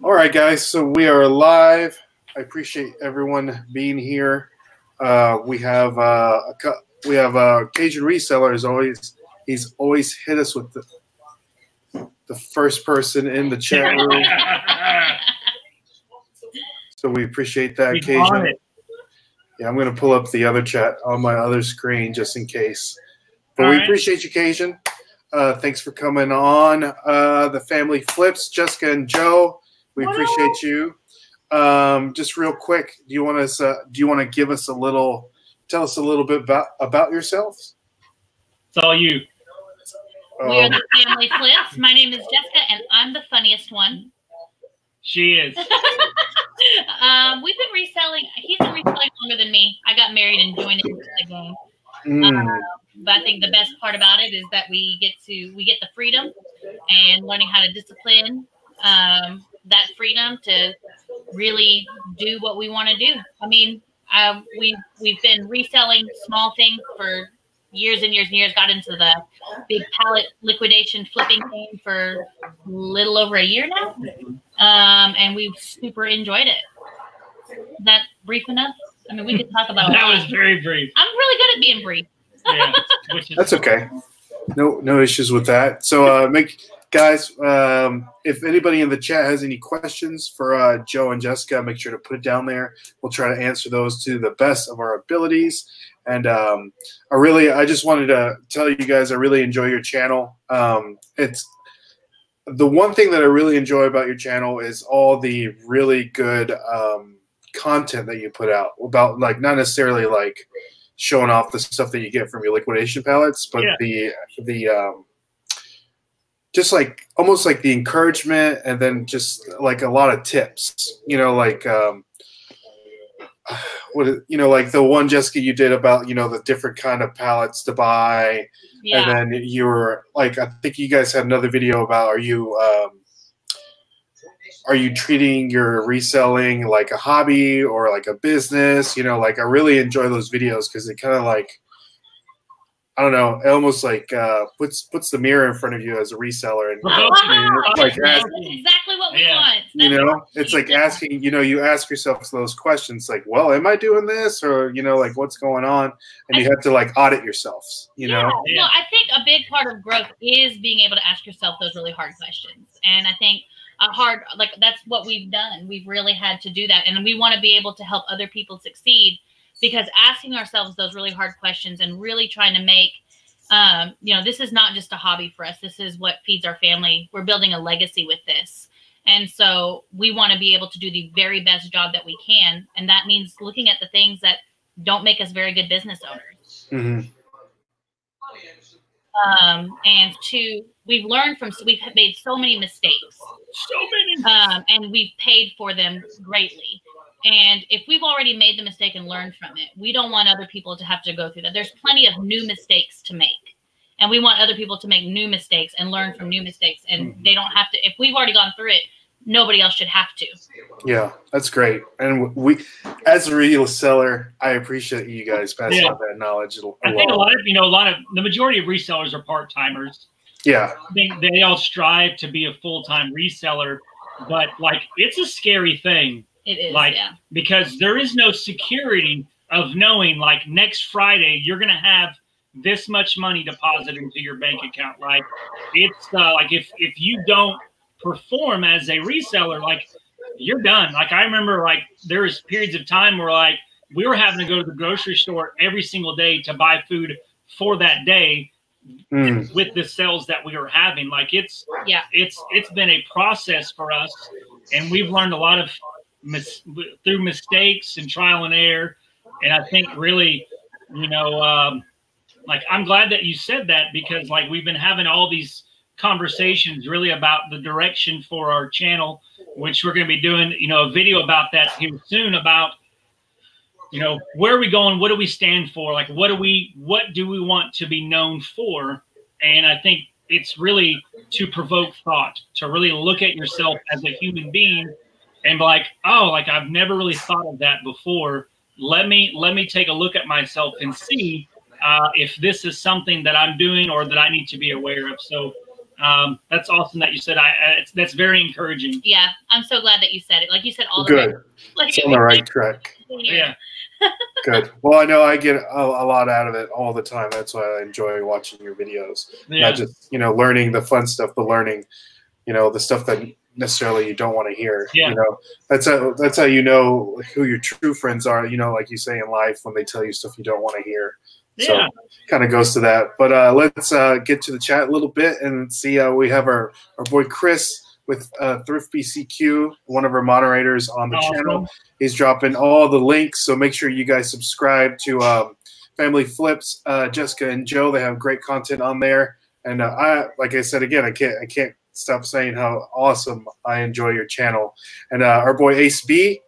All right, guys. So we are live. I appreciate everyone being here. We have Cajun Reseller as always. He's always hit us with the first person in the chat room. So we appreciate that, Cajun. Yeah, I'm going to pull up the other chat on my other screen just in case. But we appreciate you, Cajun. Thanks for coming on. The family flips, Jessica and Joe. We appreciate you. Just real quick, do you want to give us tell us a little bit about yourselves? It's all you. We are the family flips. My name is Jessica, and I'm the funniest one. She is. We've been reselling. He's been reselling longer than me. I got married and joined into the game. But I think the best part about it is that we get the freedom and learning how to discipline that freedom to really do what we want to do. I mean, we've been reselling small things for years and years and years. Got into the big pallet liquidation flipping thing for a little over a year now, and we've super enjoyed it. Is that brief enough? I mean, we could talk about that. Was very brief. I'm really good at being brief. Yeah, that's okay. No issues with that. So, guys, if anybody in the chat has any questions for Joe and Jessica, make sure to put it down there. We'll try to answer those to the best of our abilities. And I just wanted to tell you guys I really enjoy your channel. It's the one thing that I really enjoy about your channel is all the really good content that you put out about, like, not necessarily like showing off the stuff that you get from your liquidation pallets, but the just like almost like the encouragement, and then just like a lot of tips, like like the one, Jessica, you did about, the different kind of pallets to buy. Yeah. And then you were like, I think you guys had another video about, are you treating your reselling like a hobby or like a business? Like, I really enjoy those videos because it kind of like, I don't know, it almost like puts the mirror in front of you as a reseller, and like that's exactly what we want. It's like asking, you ask yourself those questions, like, well, am I doing this, or like, what's going on, and you have to like audit yourselves. Well, I think a big part of growth is being able to ask yourself those really hard questions, and I think that's what we've done. We've really had to do that, and we want to be able to help other people succeed. Because asking ourselves those really hard questions and really trying to make, this is not just a hobby for us. This is what feeds our family. We're building a legacy with this. And so we want to be able to do the very best job that we can. And that means looking at the things that don't make us very good business owners. Mm-hmm. We've made so many mistakes. And we've paid for them greatly. And if we've already made the mistake and learned from it, we don't want other people to have to go through that. There's plenty of new mistakes to make. And we want other people to make new mistakes and learn from new mistakes. And they don't have to. If we've already gone through it, nobody else should have to. Yeah, that's great. And we, as a reseller, I appreciate you guys passing on that knowledge. I think a lot of the majority of resellers are part-timers. Yeah. They all strive to be a full-time reseller, but like, it's a scary thing. It is, because there is no security of knowing, like, next Friday you're gonna have this much money deposited into your bank account. Like, it's like if you don't perform as a reseller, like, you're done. Like, I remember, like, there was periods of time where, like, we were having to go to the grocery store every single day to buy food for that day with the sales that we were having. Like, it's been a process for us, and we've learned a lot of through mistakes and trial and error. And I think really, like, I'm glad that you said that, because like, we've been having all these conversations really about the direction for our channel, which we're going to be doing, a video about that here soon, about, where are we going? What do we stand for? Like, what do we want to be known for? And I think it's really to provoke thought, to really look at yourself as a human being and be like, oh, like, I've never really thought of that before. Let me take a look at myself and see if this is something that I'm doing or that I need to be aware of. So That's awesome that you said. That's very encouraging. Yeah, I'm so glad that you said it. Like you said, all the good. way. Like, It's on the right track. Yeah. Good. Well, I know I get a lot out of it all the time. That's why I enjoy watching your videos. Yeah. Not just, learning the fun stuff, but learning, the stuff that necessarily you don't want to hear. Yeah. That's how you know who your true friends are, like you say in life, when they tell you stuff you don't want to hear. Yeah. So kind of goes to that. But let's get to the chat a little bit and see. We have our boy Chris with Thrift BCQ, one of our moderators on the channel. He's dropping all the links, so make sure you guys subscribe to Family Flips. Jessica and Joe, they have great content on there. And like I said again, I can't stop saying how awesome I enjoy your channel. And our boy Ace B,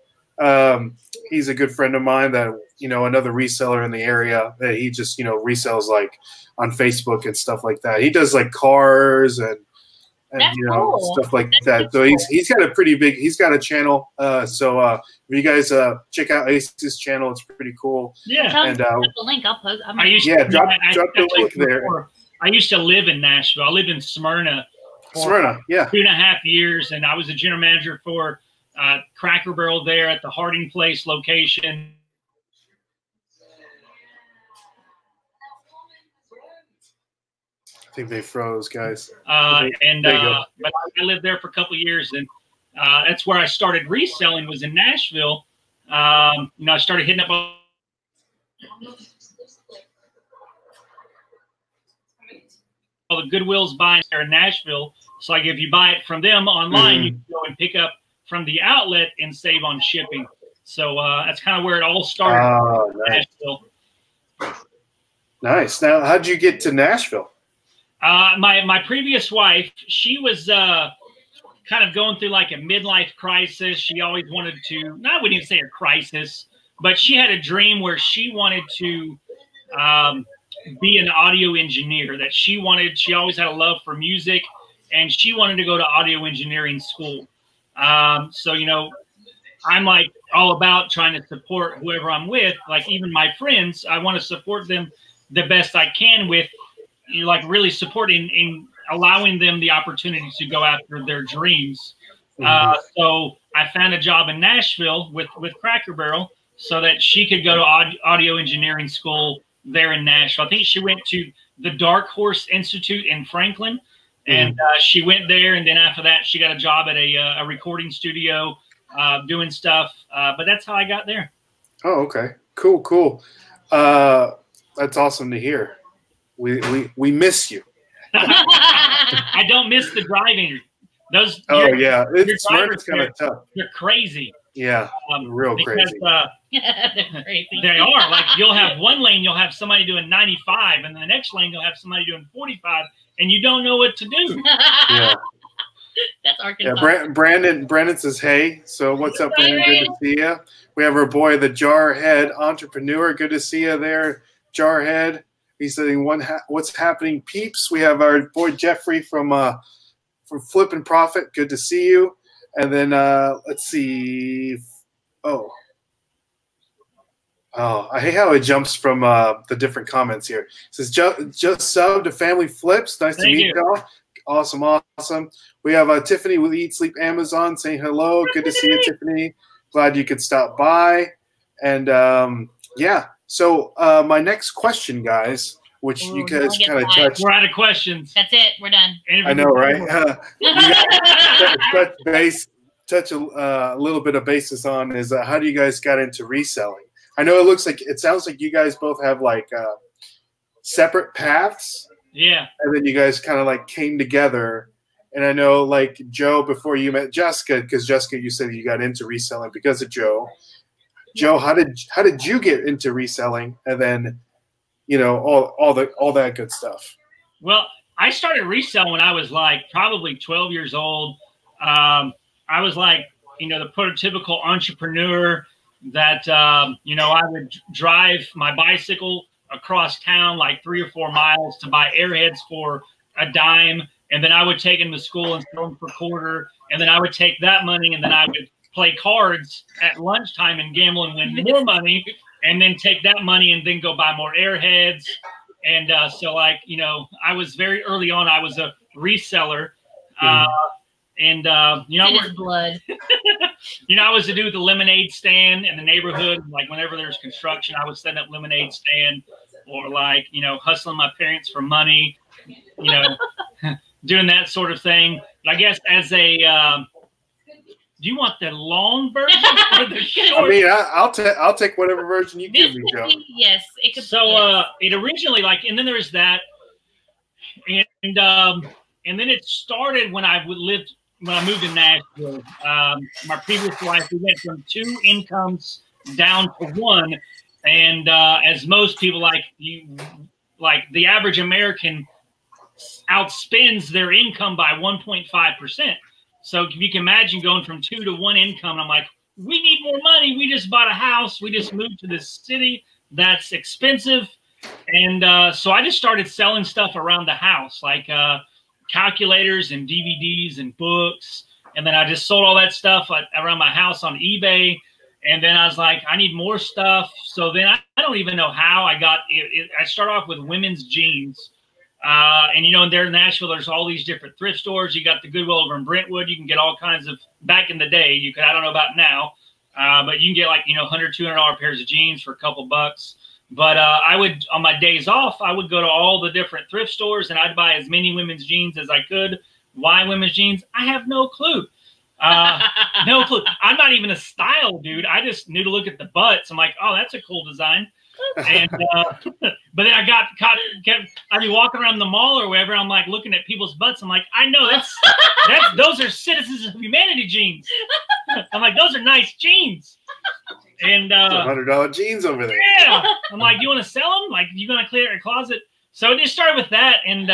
he's a good friend of mine that another reseller in the area that he just resells like on Facebook and stuff like that. He does like cars and cool. stuff like That's that. So cool. he's got a pretty big. He's got a channel. So if you guys check out Ace's channel, it's pretty cool. Yeah. And the link I'll post. drop the link there. I used to live in Nashville. I lived in Smyrna. Yeah. 2.5 years, and I was a general manager for Cracker Barrel there at the Harding Place location. I think they froze, guys. But I lived there for a couple of years, and that's where I started reselling. Was in Nashville. I started hitting up all the Goodwills buying there in Nashville. So like if you buy it from them online, you can go and pick up from the outlet and save on shipping. So that's kind of where it all started. Oh, nice. Nashville. Nice. Now, how'd you get to Nashville? My previous wife, she was kind of going through like a midlife crisis. She always wanted to, I wouldn't even say a crisis, but she had a dream where she wanted to be an audio engineer. She always had a love for music, and she wanted to go to audio engineering school. So, I'm like all about trying to support whoever I'm with. Like even my friends, I want to support them the best I can with, like really supporting in allowing them the opportunity to go after their dreams. So I found a job in Nashville with Cracker Barrel so that she could go to audio engineering school there in Nashville. I think she went to the Dark Horse Institute in Franklin, and she went there. And then after that, she got a job at a recording studio doing stuff. But that's how I got there. Oh, okay. Cool. That's awesome to hear. We miss you. I don't miss the driving. It's kind of tough. They're crazy. Yeah, real crazy. They're crazy. They are. Like you'll have one lane, you'll have somebody doing 95, and the next lane you'll have somebody doing 45, and you don't know what to do. Yeah. That's Arkansas. Yeah, Brandon says, hey. So what's up, Brandon? Good to see you. We have our boy, the Jarhead Entrepreneur. Good to see you there, Jarhead. He's saying, what's happening, peeps? We have our boy Jeffrey from Flip and Profit. Good to see you. And then let's see. Oh, I hate how it jumps from the different comments here. It says, just sub to Family Flips. Nice to meet y'all. Awesome. We have Tiffany with Eat Sleep Amazon saying hello. Good to see you, Tiffany. Glad you could stop by. And yeah. So my next question, guys, which you guys kind of touched. We're out of questions. That's it. We're done. I know, right? You guys touch a little bit of basis on is how do you guys got into reselling? I know it sounds like you guys both have like separate paths. Yeah. And then you guys kind of like came together. And I know like Joe, before you met Jessica, because Jessica, you said you got into reselling because of Joe. Joe, how did you get into reselling? And then, all that good stuff. Well, I started reselling when I was like probably 12 years old. I was like, the prototypical entrepreneur that, I would drive my bicycle across town like 3 or 4 miles to buy airheads for a dime. And then I would take them to school and sell them for a quarter. And then I would take that money and then I would play cards at lunchtime and gamble and win more money, and then take that money and then go buy more airheads. And so like, I was very early on, I was a reseller. And you know, in his blood. You know, I was to do with the lemonade stand in the neighborhood. Like whenever there's construction, I was setting up lemonade stand, or like, you know, hustling my parents for money, you know, doing that sort of thing. But I guess as a, do you want the long version or the short? I mean, I'll take whatever version you give me, Joe. Yes, it could. So yes. it originally, like, and then there's that, and then it started when I when I moved to Nashville. My previous wife, we went from 2 incomes down to 1, and as most people, like the average American outspends their income by 1.5%. So if you can imagine going from 2 to 1 income, I'm like, we need more money. We just bought a house. We just moved to this city that's expensive. And so I just started selling stuff around the house, like calculators and DVDs and books. And then I just sold all that stuff around my house on eBay. And then I was like, I need more stuff. So then I don't even know how I got it. I started off with women's jeans. And, you know, there in Nashville, there's all these different thrift stores. You got the Goodwill over in Brentwood. You can get all kinds of, back in the day, you could, I don't know about now, but you can get like, you know, $100, $200 pairs of jeans for a couple bucks. But I would, on my days off, I would go to all the different thrift stores and I'd buy as many women's jeans as I could. Why women's jeans? I have no clue. No clue. I'm not even a style dude. I just knew to look at the butts. I'm like, oh, that's a cool design. And but then I got caught. I'd be walking around the mall or wherever. I'm like looking at people's butts. I'm like, I know that's those are Citizens of Humanity jeans. I'm like, those are nice jeans. And $100 jeans over there. Yeah. I'm like, you want to sell them? Like, you gonna clear your closet? So it just started with that, and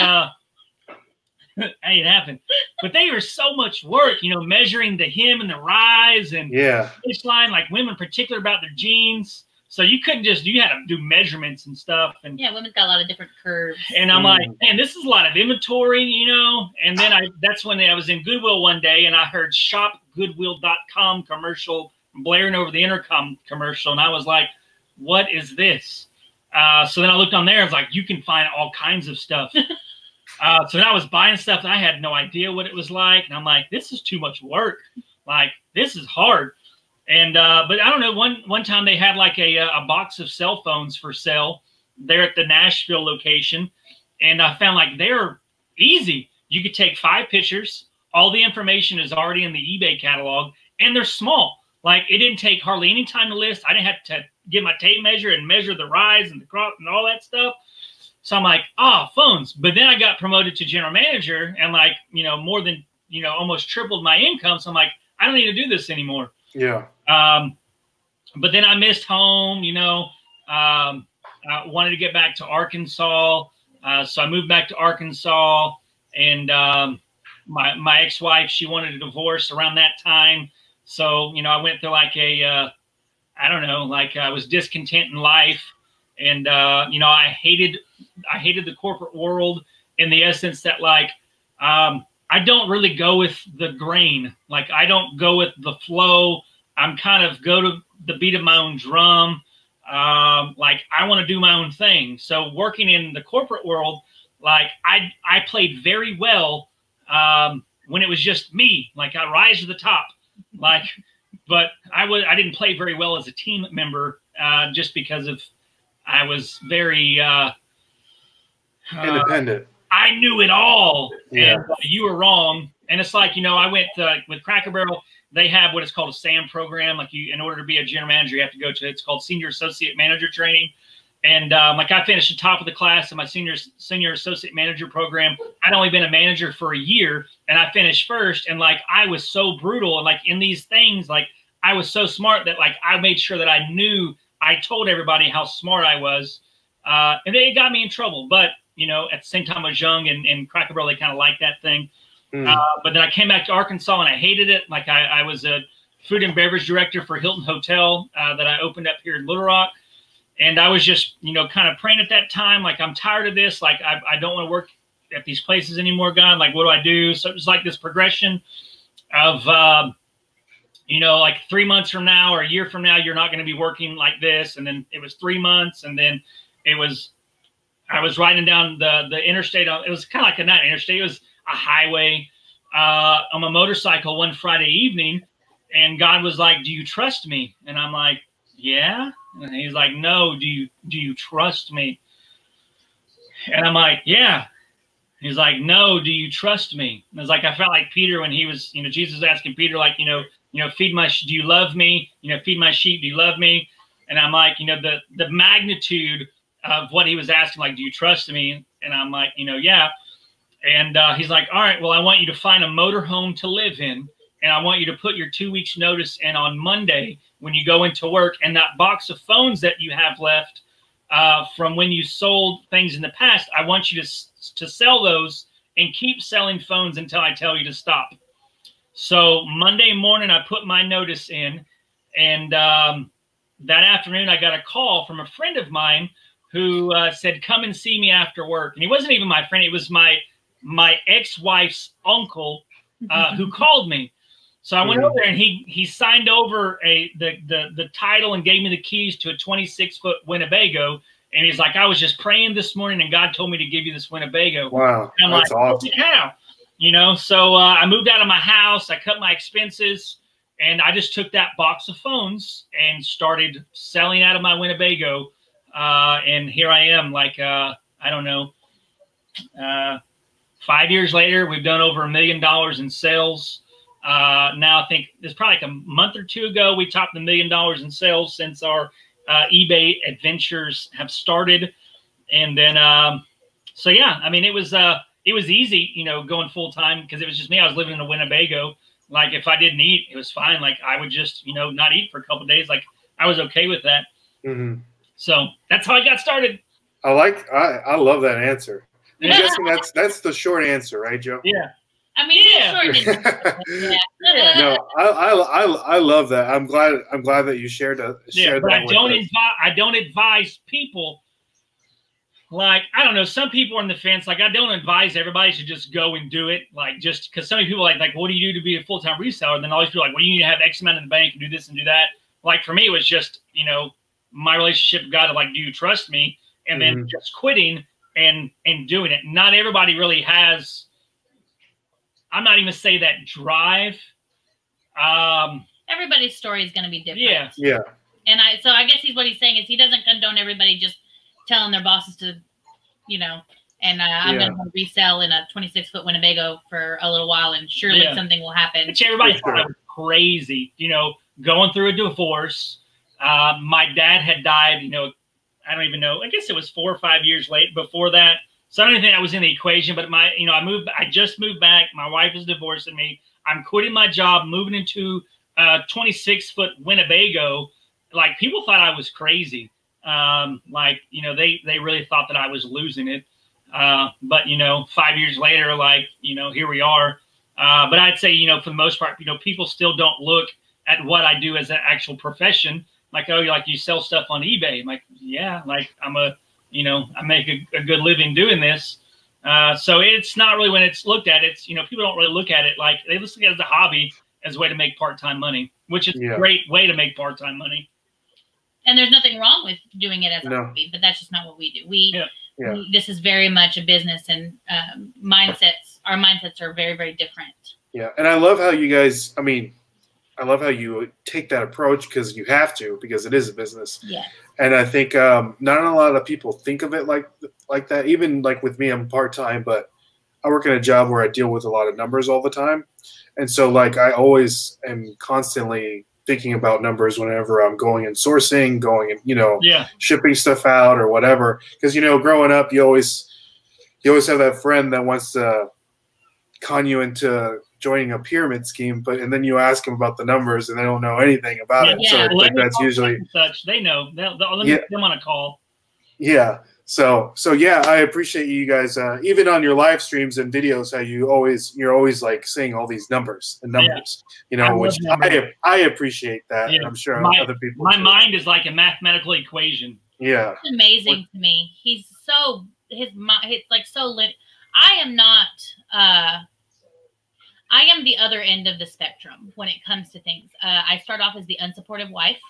hey, it happened. But they were so much work, you know, measuring the hem and the rise and finish line, like women particular about their jeans. So you couldn't just, you had to do measurements and stuff. And yeah, women's got a lot of different curves. And I'm like, man, this is a lot of inventory, you know? And then that's when I was in Goodwill one day and I heard shopgoodwill.com commercial blaring over the intercom commercial. And I was like, what is this? So then I looked on there. I was like, you can find all kinds of stuff. So then I was buying stuff and I had no idea what it was like. And I'm like, this is too much work. Like, this is hard. And, but I don't know, one time they had like a box of cell phones for sale there at the Nashville location. And I found like they're easy. You could take 5 pictures. All the information is already in the eBay catalog and they're small. Like it didn't take hardly any time to list. I didn't have to get my tape measure and measure the rise and the crop and all that stuff. So I'm like, phones. But then I got promoted to general manager and like, you know, more than, you know, almost tripled my income. So I'm like, I don't need to do this anymore. Yeah. But then I missed home, you know, I wanted to get back to Arkansas. So I moved back to Arkansas and, my ex-wife, she wanted a divorce around that time. So, you know, I went through like I don't know, like I was discontent in life and, you know, I hated the corporate world in the essence that like, I don't really go with the grain. Like I don't go with the flow. I'm kind of go to the beat of my own drum. Like I want to do my own thing. So working in the corporate world, like I played very well when it was just me. Like I rise to the top. Like, but I didn't play very well as a team member just because of I was very independent. I knew it all, yeah. And you were wrong. And it's like, you know, I went with Cracker Barrel. They have what is called a SAM program. Like you, in order to be a general manager, you have to go to, it's called Senior Associate Manager Training. And like I finished the top of the class in my Senior Associate Manager program. I'd only been a manager for a year and I finished first. And like, I was so brutal. And like in these things, like I was so smart that like, I made sure that I told everybody how smart I was. And it got me in trouble, but you know, at the same time I was young and Cracker Barrel, they kind of liked that thing. But then I came back to Arkansas and I hated it. Like I was a food and beverage director for Hilton Hotel that I opened up here in Little Rock. And I was just, you know, kind of praying at that time. Like, I'm tired of this. Like, I don't want to work at these places anymore, God. Like, what do I do? So it was like this progression of, you know, like 3 months from now or a year from now, you're not going to be working like this. And then it was 3 months. And then I was riding down the interstate. It was kind of like a not interstate. highway on my motorcycle one Friday evening, and God was like, "Do you trust me?" And I'm like, "Yeah." And he's like, "No, do you trust me?" And I'm like, "Yeah." He's like, "No, do you trust me?" And it's like, I felt like Peter when he was, Jesus was asking Peter, like, feed my, do you love me? Feed my sheep. Do you love me? And I'm like, the magnitude of what he was asking, like, do you trust me? And I'm like, yeah. And he's like, all right, well, I want you to find a motorhome to live in. And I want you to put your 2 weeks notice in on Monday when you go into work. And that box of phones that you have left from when you sold things in the past, I want you to sell those and keep selling phones until I tell you to stop. So Monday morning, I put my notice in. And that afternoon, I got a call from a friend of mine who said, come and see me after work. And he wasn't even my friend. It was my ex-wife's uncle who called me. So I went over there, and he signed over the title and gave me the keys to a 26-foot Winnebago. And he's like, I was just praying this morning, and God told me to give you this Winnebago. Wow, and I'm that's like, awesome. How? So I moved out of my house. I cut my expenses, and I just took that box of phones and started selling out of my Winnebago. And here I am, like, I don't know, 5 years later, we've done over $1 million in sales. Now I think it's probably like a month or two ago, we topped $1 million in sales since our eBay adventures have started. And then, so yeah, I mean, it was easy, going full time because it was just me. I was living in a Winnebago. Like if I didn't eat, it was fine. Like I would just, not eat for a couple of days. Like I was okay with that. So that's how I got started. I love that answer. I'm guessing that's the short answer, right, Joe? Yeah. I mean, yeah. No, I love that. I'm glad that you shared that. But I don't advise people. Like, I don't know, some people are on the fence. Like, I don't advise everybody to just go and do it. Like, just because some people like, what do you do to be a full-time reseller? And then all these people are like, well, you need to have X amount in the bank and do this and do that. Like, for me, it was just, my relationship with God, like, do you trust me? And then just quitting and doing it. Not everybody really has, I'm not even say that drive. Everybody's story is going to be different. Yeah. And so I guess what he's saying is he doesn't condone everybody just telling their bosses to, I'm going to resell in a 26-foot Winnebago for a little while, and surely something will happen. Which everybody thought I was crazy, going through a divorce. My dad had died, I don't even know. I guess it was 4 or 5 years late before that. So I don't even think I was in the equation, but I just moved back. My wife is divorcing me. I'm quitting my job, moving into a 26-foot Winnebago. Like, people thought I was crazy. They really thought that I was losing it. But 5 years later, here we are. But I'd say, for the most part, people still don't look at what I do as an actual profession. Like, oh, you sell stuff on eBay. I'm like, yeah, like I make a good living doing this. So it's not really, when it's looked at, it's, people don't really look at it like, they look at it as a hobby, as a way to make part-time money, which is a great way to make part-time money. And there's nothing wrong with doing it as a hobby, but that's just not what we do. This is very much a business, and our mindsets are very, very different. Yeah. And I love how you guys, I love how you take that approach, because you have to, because it is a business. Yeah. And I think not a lot of people think of it like that. Even like with me, I'm part-time, but I work in a job where I deal with a lot of numbers all the time. And so I always am constantly thinking about numbers whenever I'm going and sourcing, going and, shipping stuff out or whatever. Because, growing up, you always have that friend that wants to con you into joining a pyramid scheme, and then you ask them about the numbers and they don't know anything about it. So I think that's usually such. They know. They'll get them on a call. Yeah. So yeah, I appreciate you guys, even on your live streams and videos, how you're always like saying all these numbers, which I appreciate that. And I'm sure other people. My mind is like a mathematical equation. Yeah. It's amazing to me. He's so, his mind, it's like so lit. I am not, I am the other end of the spectrum when it comes to things. I start off as the unsupportive wife.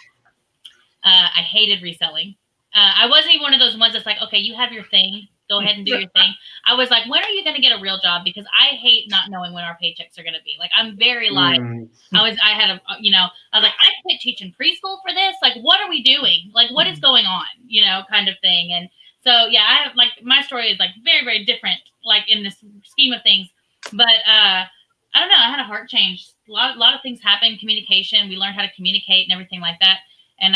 I hated reselling. I wasn't even one of those ones that's like, okay, you have your thing, Go ahead and do your thing. I was like, when are you going to get a real job? Because I hate not knowing when our paychecks are going to be. Like, I'm very like, I was like, I quit teaching preschool for this. Like, what are we doing? Like, what is going on? You know, kind of thing. And so, yeah, I have like, my story is like very, very different, like in this scheme of things. But I don't know. I had a heart change. A lot of things happened. Communication. We learned how to communicate and everything like that. And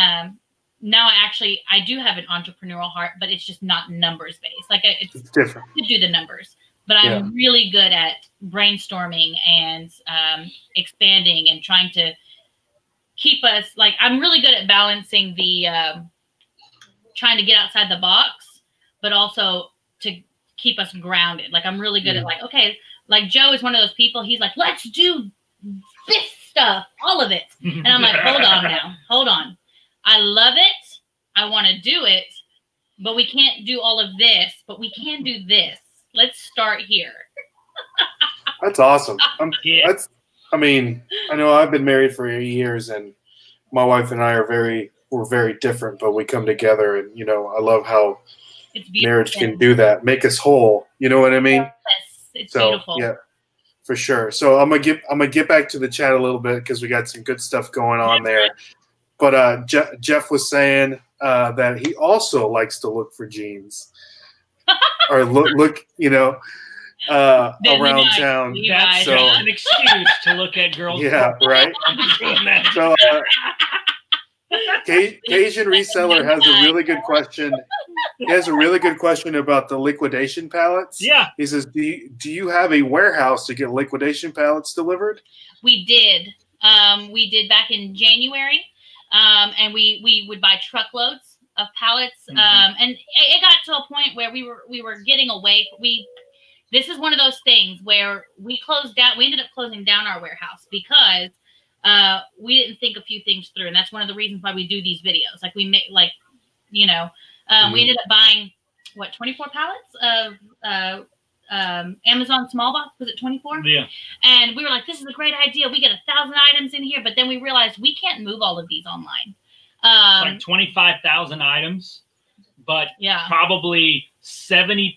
now I do have an entrepreneurial heart, but it's just not numbers based. Like it's different to do the numbers, but I'm really good at brainstorming and expanding and trying to keep us like, I'm really good at balancing the trying to get outside the box, but also to keep us grounded. Like I'm really good at like, okay, like Joe is one of those people. He's like, let's do this stuff, all of it. And I'm like, hold on now, hold on. I love it. I want to do it, but we can't do all of this, but we can do this. Let's start here. That's awesome. I mean, I know I've been married for years, and my wife and I we're very different, but we come together, and you know, I love how marriage can do that, make us whole. You know what I mean? Yes, it's beautiful. Yeah, for sure. So I'm gonna get back to the chat a little bit because we got some good stuff going on there. But Jeff was saying that he also likes to look for jeans or look, you know, around town. That's an excuse to look at girls. Yeah, right. So Cajun Reseller has a really good question. He has a really good question about the liquidation pallets. Yeah. He says, do you have a warehouse to get liquidation pallets delivered? We did. We did back in January. And we would buy truckloads of pallets. And it got to a point where we were getting away. This is one of those things where we ended up closing down our warehouse because we didn't think a few things through. And that's one of the reasons why we do these videos. Like we make, like, you know, we ended up buying 24 pallets of Amazon small box. Was it 24? Yeah. And we were like, this is a great idea. We get 1,000 items in here, but then we realized we can't move all of these online. Like 25,000 items, but probably 60%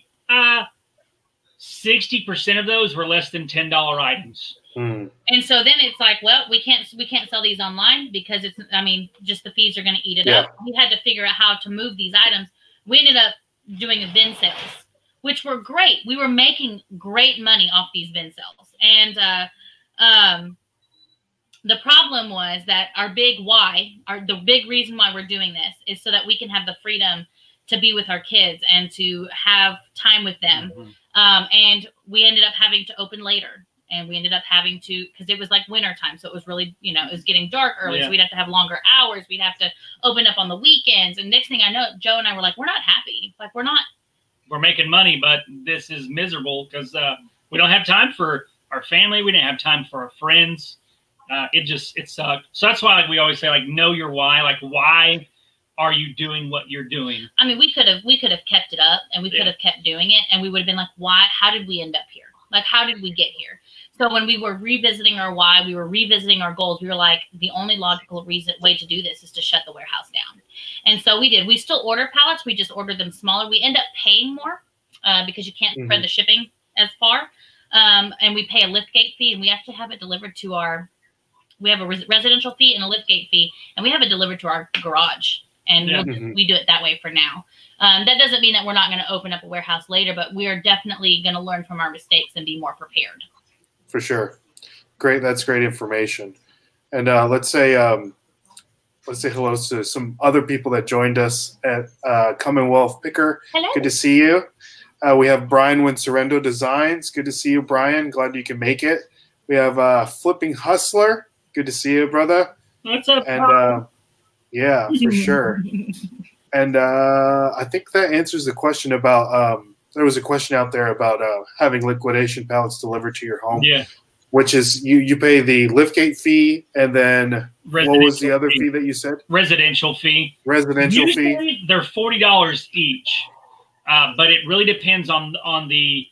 of those were less than $10 items. And so then it's like, well, we can't sell these online because it's, I mean, just the fees are going to eat it up. We had to figure out how to move these items. We ended up doing a bin sales, which were great. We were making great money off these bin sales. And the problem was that our big the big reason why we're doing this is so that we can have the freedom to be with our kids and to have time with them. And we ended up having to open later. And we ended up having to, because it was like winter time. So it was really, you know, it was getting dark early. So we'd have to have longer hours. We'd have to open up on the weekends. And next thing I know, Joe and I were like, we're not happy. Like, we're making money, but this is miserable because we don't have time for our family. We didn't have time for our friends. It sucked. So that's why, like, we always say, like, know your why. Like, why are you doing what you're doing? I mean, we could have kept it up and we could have kept doing it, and we would have been like, why? How did we end up here? Like, how did we get here? So when we were revisiting our why, we were revisiting our goals. We were like, the only logical way to do this is to shut the warehouse down. And so we did. We still order pallets. We just ordered them smaller. We end up paying more because you can't spread the shipping as far. And we pay a liftgate fee, and we actually have it delivered to we have a residential fee and a liftgate fee, and we have it delivered to our garage. And we do it that way for now. That doesn't mean that we're not going to open up a warehouse later, but we are definitely going to learn from our mistakes and be more prepared. For sure. Great. That's great information. And let's say hello to some other people that joined us at Commonwealth Picker. Hello. Good to see you. We have Brian Winsorendo Designs. Good to see you, Brian. Glad you can make it. We have Flipping Hustler. Good to see you, brother. What's up? And yeah, for sure. And I think that answers the question about there was a question out there about having liquidation pallets delivered to your home. Yeah. Which is you pay the liftgate fee, and then what was the other fee that you said? Residential fee. Residential fee. They're $40 each, but it really depends on the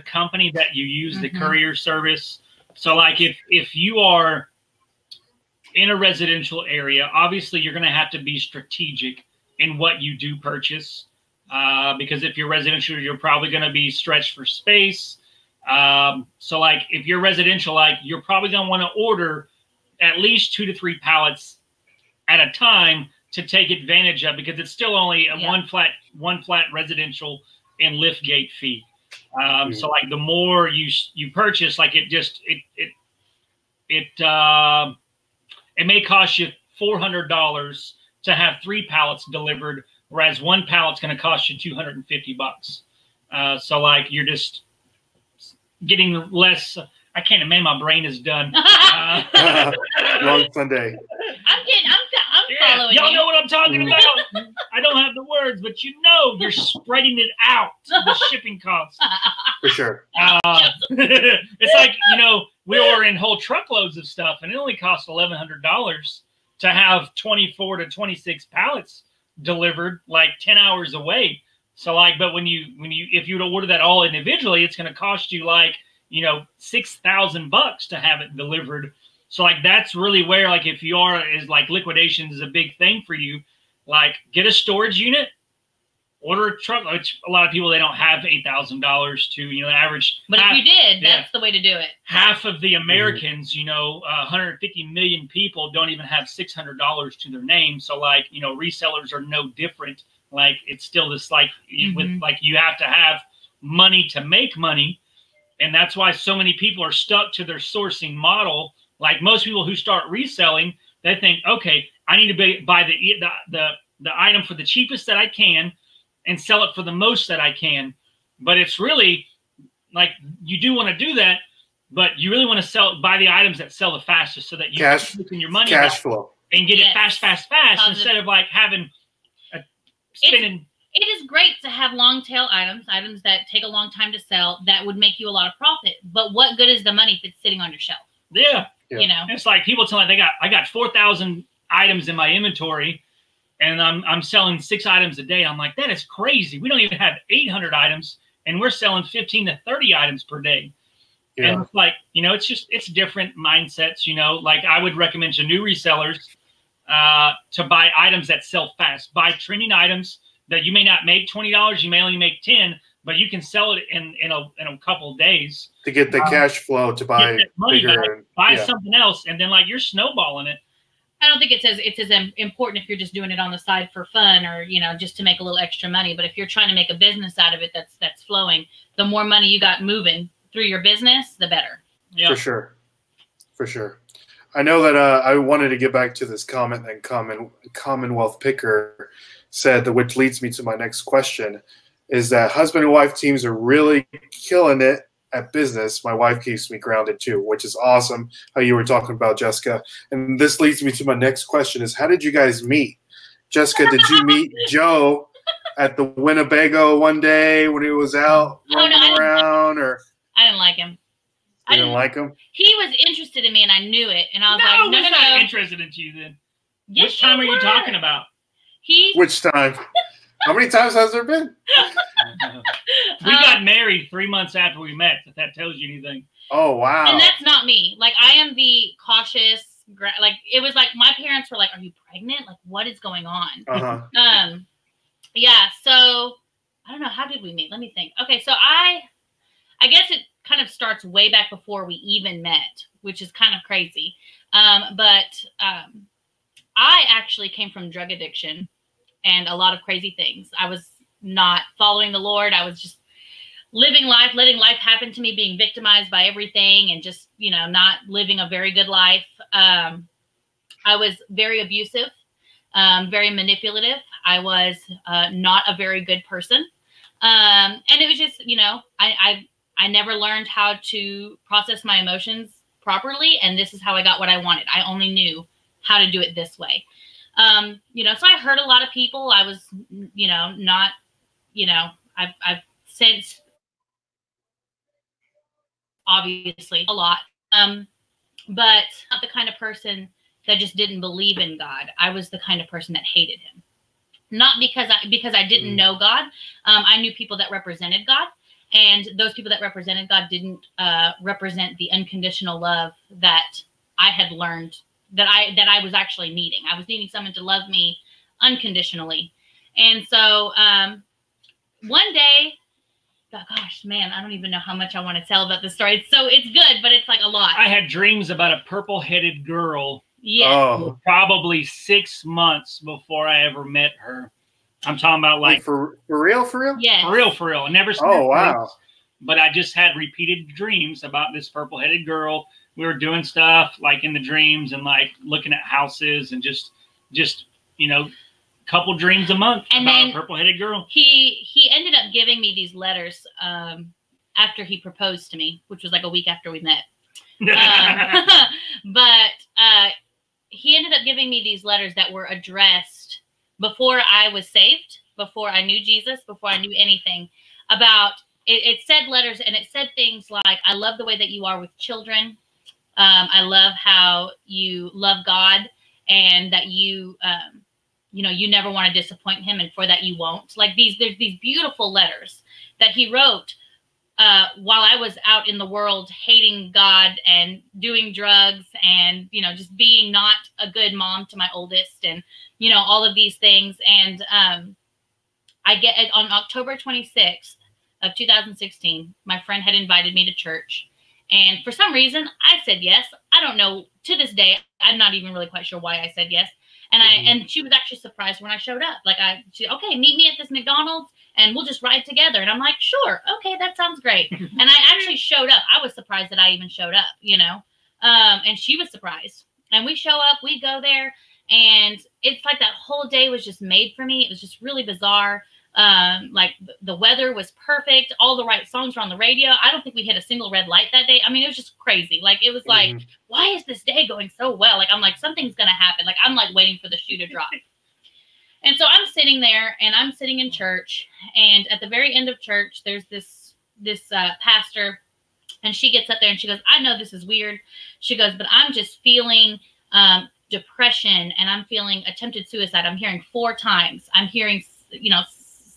company that you use, the courier service. So, like if you are in a residential area, obviously you're going to have to be strategic in what you do purchase. because if you're residential, you're probably going to be stretched for space. So like if you're residential, like you're probably going to want to order at least 2 to 3 pallets at a time to take advantage of, because it's still only a one flat residential and lift gate fee. So like the more you purchase, like it may cost you $400 to have 3 pallets delivered, whereas 1 pallet's going to cost you $250. So like you're just getting less. I can't imagine, my brain is done. Long Sunday. I'm following y'all you. know what I'm talking about. I don't have the words, but you know, you're spreading it out, the shipping costs. For sure. It's like, you know, we were in whole truckloads of stuff, and it only cost $1,100 to have 24 to 26 pallets delivered, like 10 hours away. So like, but if you were to order that all individually, it's going to cost you like, you know, $6,000 to have it delivered. So like, that's really where, like, if you are, is like liquidation is a big thing for you. Like, get a storage unit, order a truck. Which a lot of people, they don't have $8,000 to, you know, average. But if you did, that's the way to do it. Half of the Americans, you know, 150 million people don't even have $600 to their name. So like, you know, resellers are no different. Like, it's still this, like, with, like, you have to have money to make money. And that's why so many people are stuck to their sourcing model. Like most people who start reselling, they think, okay, I need to buy the item for the cheapest that I can and sell it for the most that I can. But it's really like, you do want to do that, but you really want to buy the items that sell the fastest, so that you can put your money cash flow and get it fast, instead of like having spending. It is great to have long tail items that take a long time to sell, that would make you a lot of profit. But what good is the money if it's sitting on your shelf? Yeah. You know, it's like people telling me I got 4,000 items in my inventory, and I'm selling 6 items a day. I'm like, that is crazy. We don't even have 800 items, and we're selling 15 to 30 items per day. Yeah. And it's like, you know, it's different mindsets. You know, like I would recommend to new resellers to buy items that sell fast. Buy trending items that you may not make $20, you may only make 10, but you can sell it in a couple of days to get the cash flow to buy bigger, buy something else, and then like you're snowballing it. I don't think it's as important if you're just doing it on the side for fun, or, you know, just to make a little extra money. But if you're trying to make a business out of it that's flowing, the more money you got moving through your business, the better. Yeah, for sure. I know that I wanted to get back to this comment that Commonwealth Picker said, which leads me to my next question, is that husband and wife teams are really killing it at business. My wife keeps me grounded too, which is awesome, how you were talking about, Jessica. And this leads me to my next question is, how did you guys meet? Jessica, did you meet Joe at the Winnebago one day when he was out roaming around? Or I didn't like him. You didn't like him? He was interested in me, and I knew it. And I was like, no, not interested in you then. Yes, which time are you talking about? Which time? How many times has there been? We got married 3 months after we met, if that tells you anything. Oh, wow. And that's not me. Like, I am the cautious, like, it was like my parents were like, are you pregnant? Like, what is going on? Yeah, so I don't know. How did we meet? Let me think. Okay, so I guess it kind of starts way back before we even met, which is kind of crazy. But I actually came from drug addiction and a lot of crazy things. I was not following the Lord. I was just living life, letting life happen to me, being victimized by everything, and just, you know, not living a very good life. I was very abusive, very manipulative. I was not a very good person. And it was just, you know, I never learned how to process my emotions properly. And this is how I got what I wanted. I only knew how to do it this way. You know, so I hurt a lot of people. I was, you know, not, you know, I've since obviously a lot, but not the kind of person that just didn't believe in God. I was the kind of person that hated him. Not because I didn't know God. I knew people that represented God, and those people that represented God didn't represent the unconditional love that I had learned that I was actually needing. I was needing someone to love me unconditionally. And so one day, gosh, man, I don't even know how much I want to tell about this story. It's good, but it's like a lot. I had dreams about a purple-headed girl. Yeah. Oh. Probably 6 months before I ever met her. I'm talking about like for real, for real? Yeah. For real. I never seen her wow. face, but I just had repeated dreams about this purple-headed girl. We were doing stuff like in the dreams and like looking at houses and just you know, couple dreams a month and about then a purple-headed girl. He ended up giving me these letters after he proposed to me, which was like a week after we met. But he ended up giving me these letters that were addressed before I was saved, before I knew Jesus, before I knew anything about it. It said letters, and it said things like, I love the way that you are with children. I love how you love God, and that you, you know, you never want to disappoint him, and for that you won't. Like there's these beautiful letters that he wrote while I was out in the world hating God and doing drugs and, you know, just being not a good mom to my oldest and, you know, all of these things. And I get it on October 26th of 2016, my friend had invited me to church. And for some reason, I said yes. I don't know. To this day, I'm not even really quite sure why I said yes. And and she was actually surprised when I showed up. Like she, okay, meet me at this McDonald's and we'll just ride together. And I'm like, sure, okay, that sounds great. And I actually showed up. I was surprised that I even showed up, you know. And she was surprised. And we show up, we go there, and it's like that whole day was just made for me. It was just really bizarre. Like the weather was perfect. All the right songs were on the radio. I don't think we hit a single red light that day. I mean, it was just crazy. Like it was like, why is this day going so well? Like, I'm like, something's going to happen. Like, I'm like waiting for the shoe to drop. And so I'm sitting there and I'm sitting in church, and at the very end of church, there's this pastor, and she gets up there and she goes, I know this is weird. She goes, but I'm just feeling, depression, and I'm feeling attempted suicide. I'm hearing 4 times. I'm hearing, you know,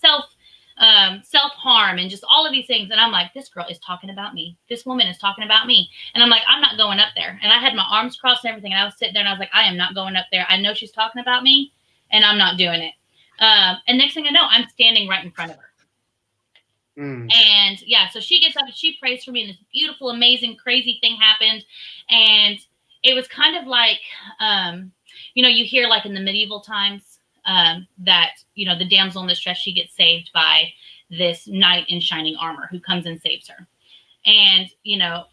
self-harm and just all of these things. And I'm like, this girl is talking about me. This woman is talking about me. And I'm like, I'm not going up there. And I had my arms crossed and everything. And I was sitting there and I was like, I am not going up there. I know she's talking about me and I'm not doing it. And next thing I know, I'm standing right in front of her. And yeah, so she gets up and she prays for me, and this beautiful, amazing, crazy thing happened. And it was kind of like, you know, you hear like in the medieval times, that, you know, the damsel in distress, she gets saved by this knight in shining armor who comes and saves her. And, you know,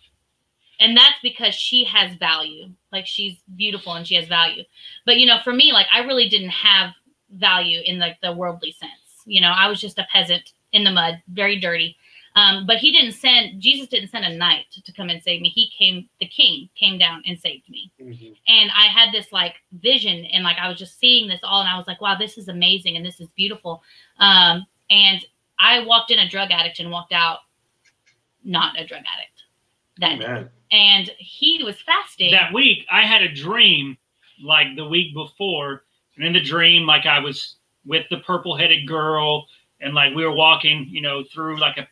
and that's because she has value. Like, she's beautiful and she has value. But, you know, for me, like, I really didn't have value in like the worldly sense. You know, I was just a peasant in the mud, very dirty. But Jesus didn't send a knight to come and save me. The king came down and saved me. And I had this like vision, and like, I was just seeing this all, and I was like, wow, this is amazing. And this is beautiful. And I walked in a drug addict and walked out not a drug addict that day. And he was fasting. That week, I had a dream like the week before. And in the dream, like, I was with the purple-headed girl, and like we were walking, you know, through like a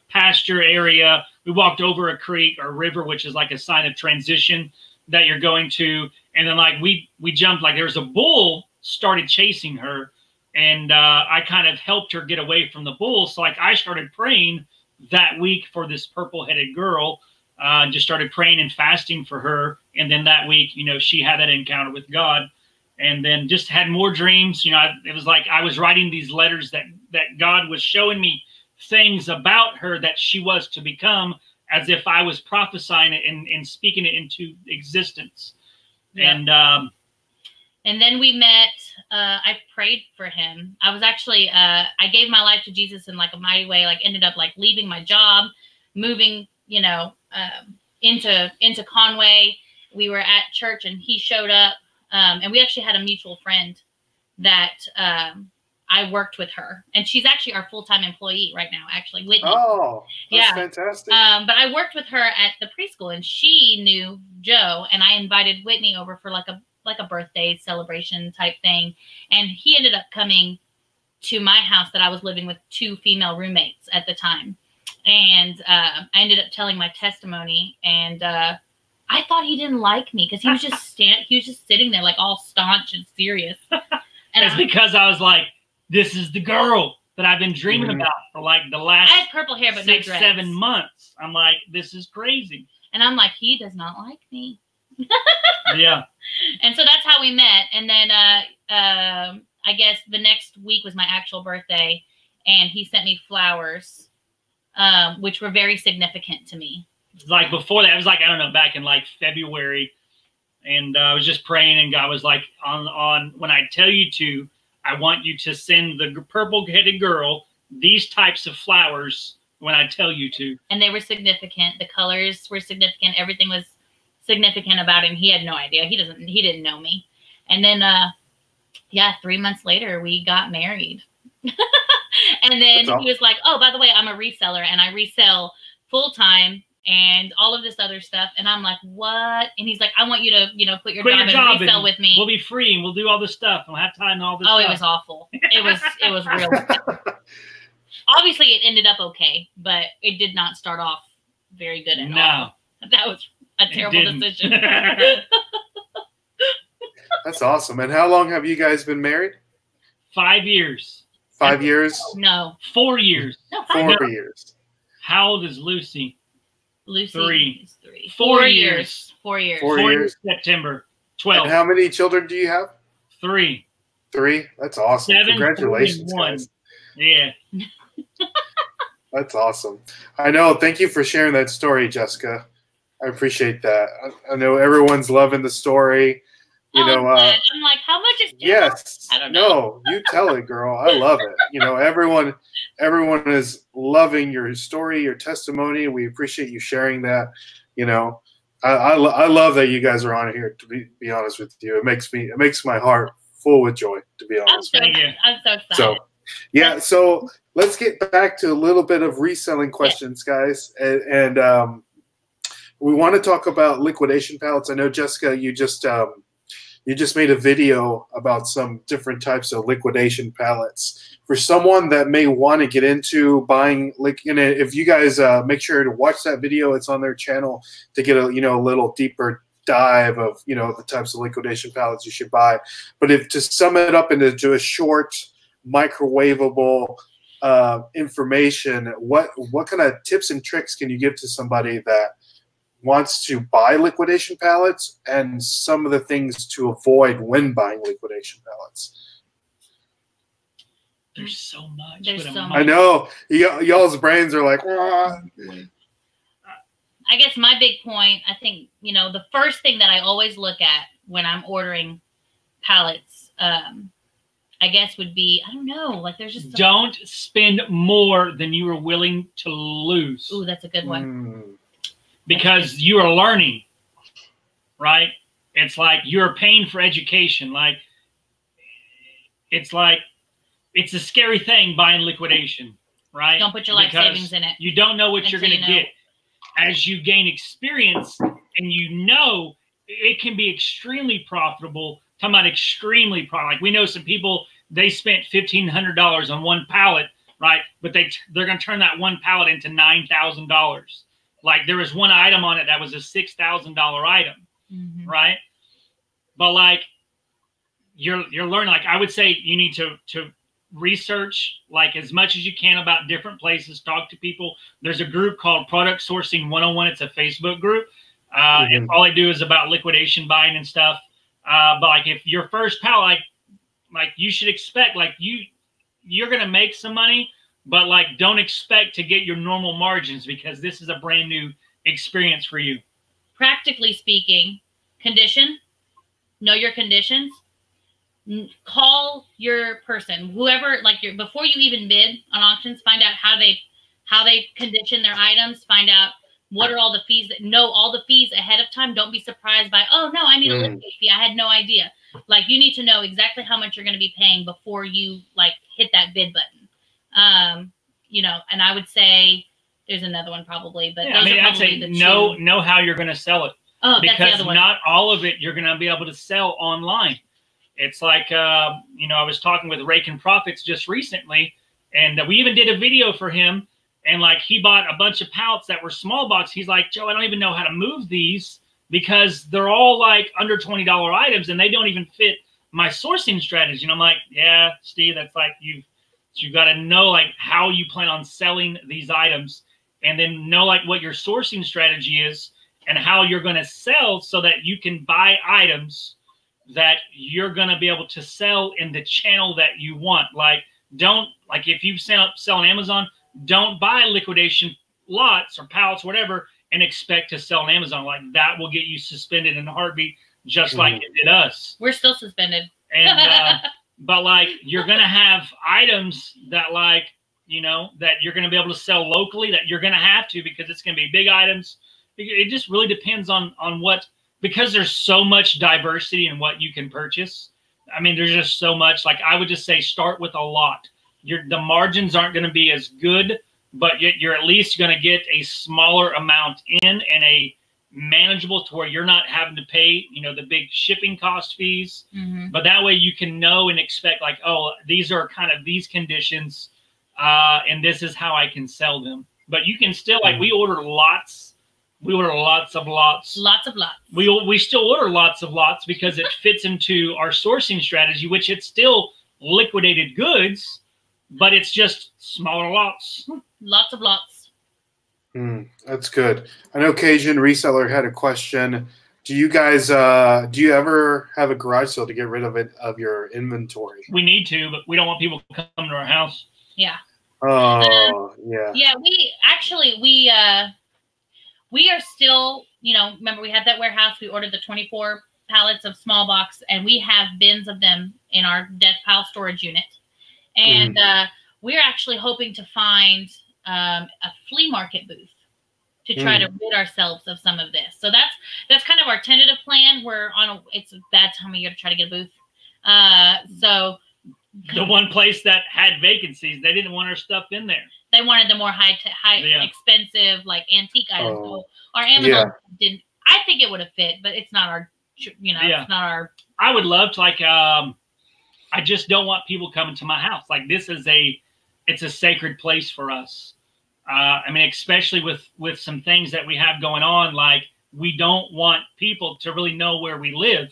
pasture area. We walked over a creek or river, which is like a sign of transition that you're going to. And then like we jumped, like there was a bull started chasing her, and I kind of helped her get away from the bull. So like I started praying that week for this purple-headed girl, just started praying and fasting for her. And then that week, you know, she had that encounter with God, and then just had more dreams. You know, it was like I was writing these letters that God was showing me things about her that she was to become, as if I was prophesying it and speaking it into existence. Yeah. And then we met. I prayed for him. I was actually, I gave my life to Jesus in like a mighty way, like ended up like leaving my job, moving, you know, into Conway. We were at church and he showed up. And we actually had a mutual friend that, I worked with her, and she's actually our full-time employee right now, actually, Whitney. Oh, that's fantastic. But I worked with her at the preschool, and she knew Joe, and I invited Whitney over for like a birthday celebration type thing. And he ended up coming to my house that I was living with 2 female roommates at the time. And I ended up telling my testimony, and I thought he didn't like me because he was just sitting there like all staunch and serious. And it's because I was like, this is the girl that I've been dreaming about for like the last I had purple hair, but 6, no dreads. 7 months. I'm like, this is crazy. And I'm like, he does not like me. Yeah. And so that's how we met. And then I guess the next week was my actual birthday, and he sent me flowers, which were very significant to me. Like before that, it was like, I don't know, back in like February, and I was just praying, and God was like, on when I tell you to, I want you to send the purple-headed girl these types of flowers when I tell you to. And they were significant. The colors were significant. Everything was significant about him. He had no idea. He didn't know me. And then, yeah, 3 months later, we got married. And then he was like, oh, by the way, I'm a reseller, and I resell full-time and all of this other stuff. And I'm like, what? And he's like, I want you to, you know, quit your job and resell with me. We'll be free, and we'll do all this stuff. We'll have time and all this stuff. It was awful. It was real. Obviously, it ended up okay, but it did not start off very good at all. That was a terrible decision. That's awesome. And how long have you guys been married? 5 years. 5 years? No. 4 years. No, 4 years. How old is Lucy? Lucy is 3. 4 years. 4 years. 4 years. September 12. And how many children do you have? 3. 3? That's awesome. 7, Congratulations, 1. guys. Yeah. That's awesome. I know. Thank you for sharing that story, Jessica. I appreciate that. I know everyone's loving the story. You know, I'm like, how much is yes. I don't know. No, you tell it, girl. I love it. You know, everyone is loving your story, your testimony. We appreciate you sharing that. You know, I love that you guys are on here. To be honest with you, it makes my heart full with joy. To be honest, I'm so excited. So, yeah. So let's get back to a little bit of reselling questions, guys, and we want to talk about liquidation pallets. I know, Jessica, you just made a video about some different types of liquidation pallets. For someone that may want to get into buying, if you guys make sure to watch that video, it's on their channel to get a little deeper dive of the types of liquidation pallets you should buy. But if to sum it up into a short, microwavable information, what kind of tips and tricks can you give to somebody that wants to buy liquidation pallets, and some of the things to avoid when buying liquidation pallets? There's so much. I know. Y'all's brains are like, wah. I guess my big point, I think, the first thing that I always look at when I'm ordering pallets, I guess would be, I don't know, like there's just don't spend more than you are willing to lose. Ooh, that's a good one. Because you are learning, right? It's like you're paying for education. It's a scary thing buying liquidation, right? Don't put your life savings in it. You don't know what you're going to get. As you gain experience, and it can be extremely profitable. Talking about extremely profitable. Like we know some people, they spent $1,500 on one pallet, right? But they're going to turn that one pallet into $9,000. Like there was one item on it that was a $6,000 item, right? But like you're learning. Like I would say, you need to research like as much as you can about different places. Talk to people. There's a group called Product Sourcing 101. It's a Facebook group. And all I do is about liquidation buying and stuff. But like if your first pallet, like you should expect like you're gonna make some money. But like, don't expect to get your normal margins because this is a brand new experience for you. Practically speaking, know your conditions. Call your person, whoever, before you even bid on auctions, find out how they condition their items. Find out what are all the fees. Know all the fees ahead of time. Don't be surprised by, oh no, I need a listing fee. I had no idea. Like you need to know exactly how much you're going to be paying before you hit that bid button. And I would say there's another one probably, but I'd say know how you're going to sell it. Oh, because that's the other one. Not all of it you're going to be able to sell online. It's like, I was talking with Rake and Profits just recently, and we even did a video for him. And like, he bought a bunch of pallets that were small box. He's like, Joe, I don't even know how to move these because they're all like under $20 items and they don't even fit my sourcing strategy. And I'm like, yeah, Steve, that's like So you got to know like how you plan on selling these items, and then know like what your sourcing strategy is and how you're going to sell so that you can buy items that you're going to be able to sell in the channel that you want. Like, don't, like if you sell on Amazon, don't buy liquidation lots or pallets, whatever, and expect to sell on Amazon. Like that will get you suspended in a heartbeat, just like it did us. We're still suspended. And, but like, you're going to have items that like, you know, that you're going to be able to sell locally, that you're going to have to, because it's going to be big items. It just really depends on what, because there's so much diversity in what you can purchase. I mean, there's just so much. Like I would just say, start with a lot. The margins aren't going to be as good, but yet you're at least going to get a smaller amount in, and a manageable to where you're not having to pay, you know, the big shipping cost fees. But that way you can know and expect like, oh, these are kind of these conditions, and this is how I can sell them. But you can still, like, we order lots. We order lots of lots. Lots of lots. We still order lots of lots because it fits into our sourcing strategy, which it's still liquidated goods, but it's just smaller lots. Lots of lots. That's good. I know Cajun Reseller had a question. Do you guys, do you ever have a garage sale to get rid of your inventory? We need to, but we don't want people to come to our house. Yeah. Oh, yeah. Yeah, we are still, you know, remember we had that warehouse. We ordered the 24 pallets of small box, and we have bins of them in our death pile storage unit. And we're actually hoping to find a flea market booth to try to rid ourselves of some of this. So that's kind of our tentative plan. We're on it's a bad time of year to try to get a booth. So the one place that had vacancies, they didn't want our stuff in there. They wanted the more high expensive, like antique items. So our Amazon didn't. I think it would have fit, but it's not our. You know, it's not our. I would love to like. I just don't want people coming to my house. Like this is it's a sacred place for us. I mean, especially with some things that we have going on. Like we don't want people to really know where we live.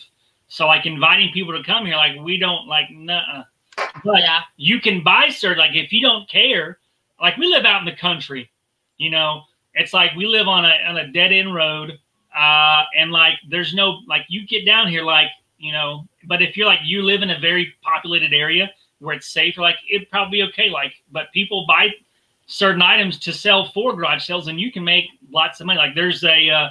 So like inviting people to come here, like we don't like. Nuh-uh. But you can buy certain. Like if you don't care. Like we live out in the country, you know, it's like we live on a dead end road. And like, there's no, like you get down here, like, you know, but if you're like, you live in a very populated area where it's safe, like it'd probably be okay. Like, but people buy certain items to sell for garage sales, and you can make lots of money. Like there's it's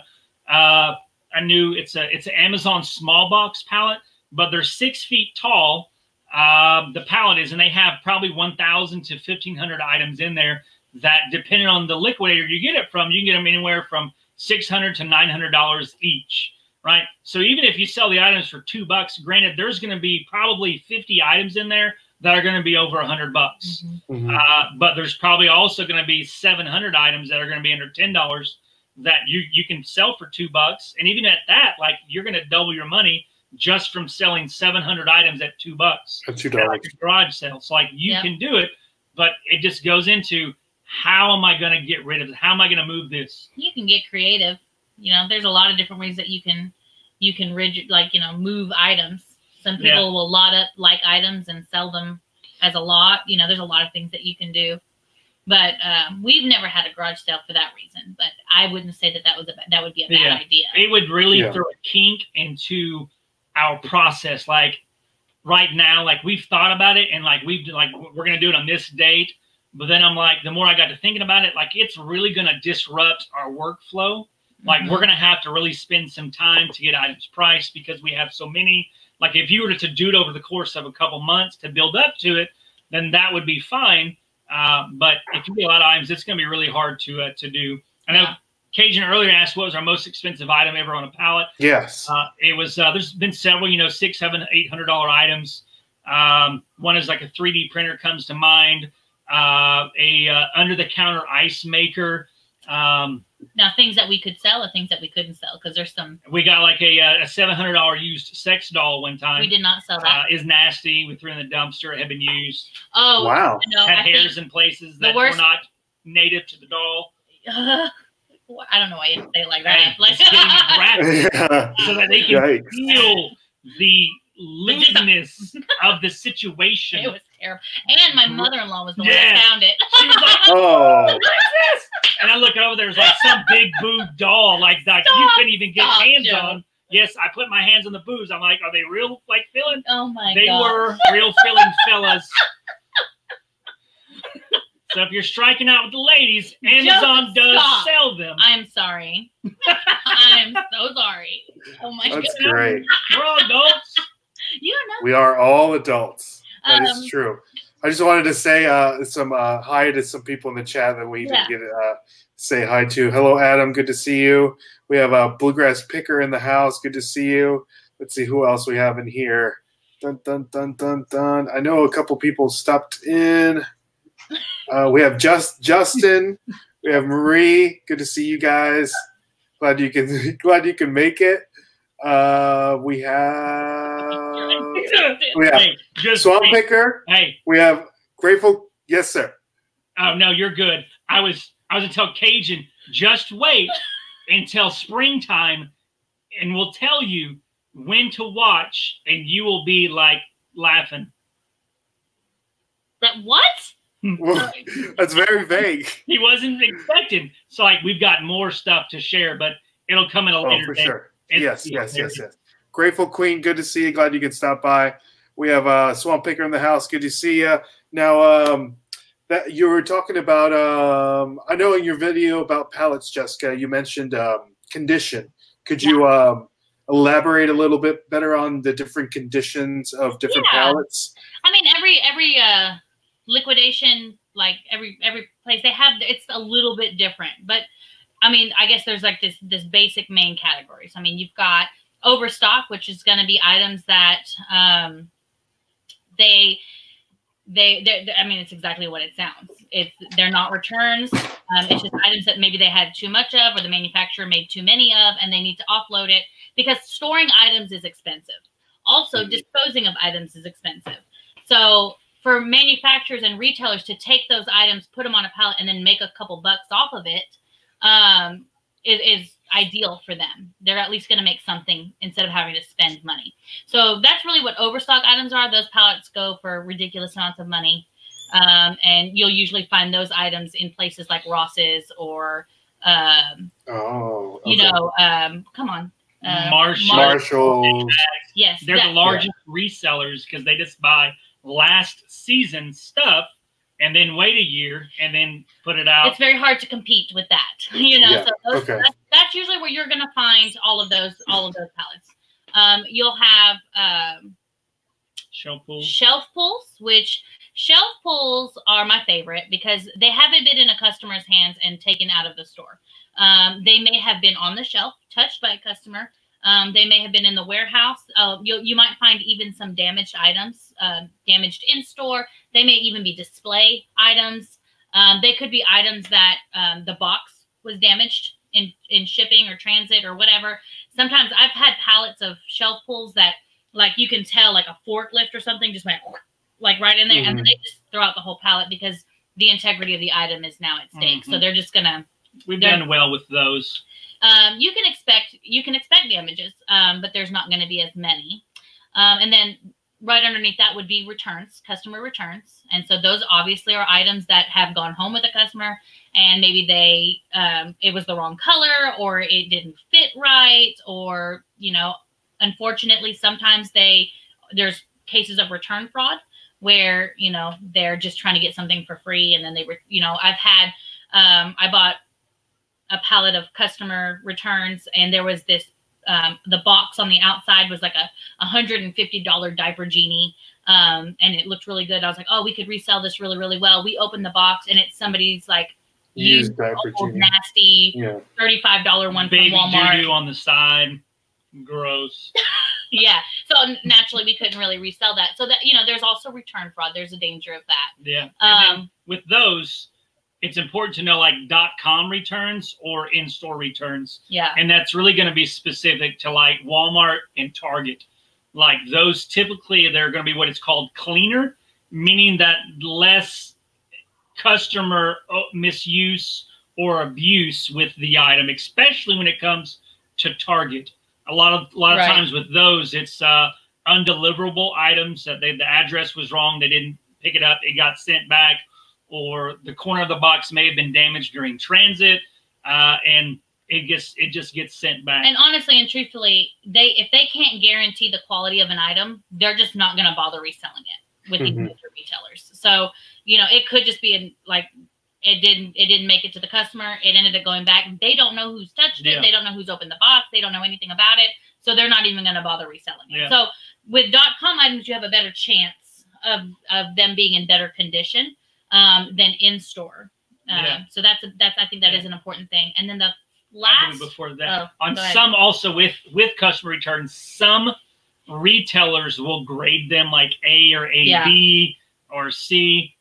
an Amazon small box pallet, but they're 6 feet tall. The pallet is, and they have probably 1,000 to 1,500 items in there that, depending on the liquidator you get it from, you can get them anywhere from $600 to $900 each, right? So even if you sell the items for $2, granted, there's going to be probably 50 items in there that are going to be over $100. But there's probably also going to be 700 items that are going to be under $10 that you can sell for $2. And even at that, like you're going to double your money just from selling 700 items at $2. At $2. Like a garage sale. So like you can do it, but it just goes into how am I going to get rid of it? How am I going to move this? You can get creative. You know, there's a lot of different ways that you can like, you know, move items. Some people will lot up like items and sell them as a lot. You know, there's a lot of things that you can do. But we've never had a garage sale for that reason. But I wouldn't say that would be a bad idea. It would really throw a kink into our process. Like right now, like we've thought about it, and like we're going to do it on this date. But then I'm like, the more I got to thinking about it, like it's really going to disrupt our workflow. Like we're going to have to really spend some time to get items priced because we have so many. Like if you were to do it over the course of a couple months to build up to it, then that would be fine. But if you get a lot of items, it's going to be really hard to do. I know Cajun earlier asked what was our most expensive item ever on a pallet. Yes. It was, there's been several, you know, $600, $700, $800 items. One is like a 3D printer comes to mind. Under the counter ice maker. Now things that we could sell or things that we couldn't sell, because there's some. We got like a $700 used sex doll one time. We did not sell that. Is nasty. We threw in the dumpster. It had been used. Oh wow! No, had hairs in places that were not native to the doll. I don't know why you didn't say it like that. Like, so that they can feel the lewdness of the situation. It was terrible. And my mother-in-law was the one Yeah. that found it. She was like, Oh, what is this? And I look over, there's like some big boob doll like that you couldn't even get hands Joe. on. Yes, I put my hands on the boobs. I'm like, are they real, like, filling? Oh my They God. were real filling fellas. So if you're striking out with the ladies, Amazon does sell them. I'm sorry. I'm so sorry. Oh my God. that's great. We're all adults. You don't know. We are all adults. That is Um, true. I just wanted to say some hi to some people in the chat that we didn't get say hi to. Hello, Adam. Good to see you. We have a Bluegrass Picker in the house. Good to see you. Let's see who else we have in here. Dun, dun, dun, dun, dun. I know a couple people stopped in. We have Justin. We have Marie. Good to see you guys. Glad you can make it. We have Hey, Swamp Picker. Hey. We have Grateful. Yes, sir. Oh no, you're good. I was gonna tell Cajun, just wait until springtime, and we'll tell you when to watch, and you will be like laughing. That what? Well, that's very vague. He wasn't expecting. So like we've got more stuff to share, but it'll come in a later for day. sure. Yes. Grateful Queen, good to see you. Glad you can stop by. We have Swamp Picker in the house. Good to see you. Now, that you were talking about, I know in your video about pallets, Jessica, you mentioned condition. Could you elaborate a little bit better on the different conditions of different pallets? I mean, every liquidation, like every place they have, it's a little bit different. But I mean, I guess there's like this basic main categories. I mean, you've got overstock, which is going to be items that they I mean, it's exactly what it sounds. They're not returns. It's just items that maybe they had too much of, or the manufacturer made too many of, and they need to offload it because storing items is expensive. Also, disposing of items is expensive. So for manufacturers and retailers to take those items, put them on a pallet, and then make a couple bucks off of it, is ideal for them. They're at least going to make something instead of having to spend money. So that's really what overstock items are. Those pallets go for ridiculous amounts of money. And you'll usually find those items in places like Ross's or, come on. Marshalls. Yes. They're the largest resellers because they just buy last season stuff and then wait a year and then put it out. It's very hard to compete with that, So that's usually where you're going to find all of those pallets. You'll have shelf pulls. Which shelf pulls are my favorite because they haven't been in a customer's hands and taken out of the store. They may have been on the shelf, touched by a customer. They may have been in the warehouse. You might find even some damaged items, damaged in store. They may even be display items. They could be items that the box was damaged in shipping or transit or whatever. Sometimes I've had pallets of shelf pulls that, like, you can tell, like a forklift or something just went like right in there, and then they just throw out the whole pallet because the integrity of the item is now at stake. So they're just gonna. We've done well with those. You can expect damages, but there's not going to be as many. And then right underneath that would be returns, customer returns. And so those obviously are items that have gone home with a customer and maybe it was the wrong color or it didn't fit right. Or, unfortunately, sometimes there's cases of return fraud where, they're just trying to get something for free. And then I bought a pallet of customer returns, and there was this, the box on the outside was like a $150 diaper genie. And it looked really good. I was like, oh, we could resell this really, really well. We opened the box and it's somebody's like used diaper genie. Nasty $35 one Baby from Walmart. doo-doo on the side. Gross. Yeah. So naturally we couldn't really resell that. So that, there's also return fraud. There's a danger of that. Yeah. And then with those, it's important to know like .com returns or in-store returns. Yeah. And that's really going to be specific to like Walmart and Target. Like those typically they're going to be what it's called cleaner, meaning that less customer misuse or abuse with the item, especially when it comes to Target. A lot of times with those, it's undeliverable items that the address was wrong. They didn't pick it up. It got sent back, or the corner of the box may have been damaged during transit, and it just gets sent back. And honestly and truthfully, if they can't guarantee the quality of an item, they're just not going to bother reselling it with these major retailers. So, you know, it could just be it didn't make it to the customer. It ended up going back. They don't know who's touched it. They don't know who's opened the box. They don't know anything about it. So they're not even going to bother reselling it. So with .com items, you have a better chance of them being in better condition than in store. So that's I think that is an important thing. And then the last before that, on some also with customer returns, some retailers will grade them like A or AB or C.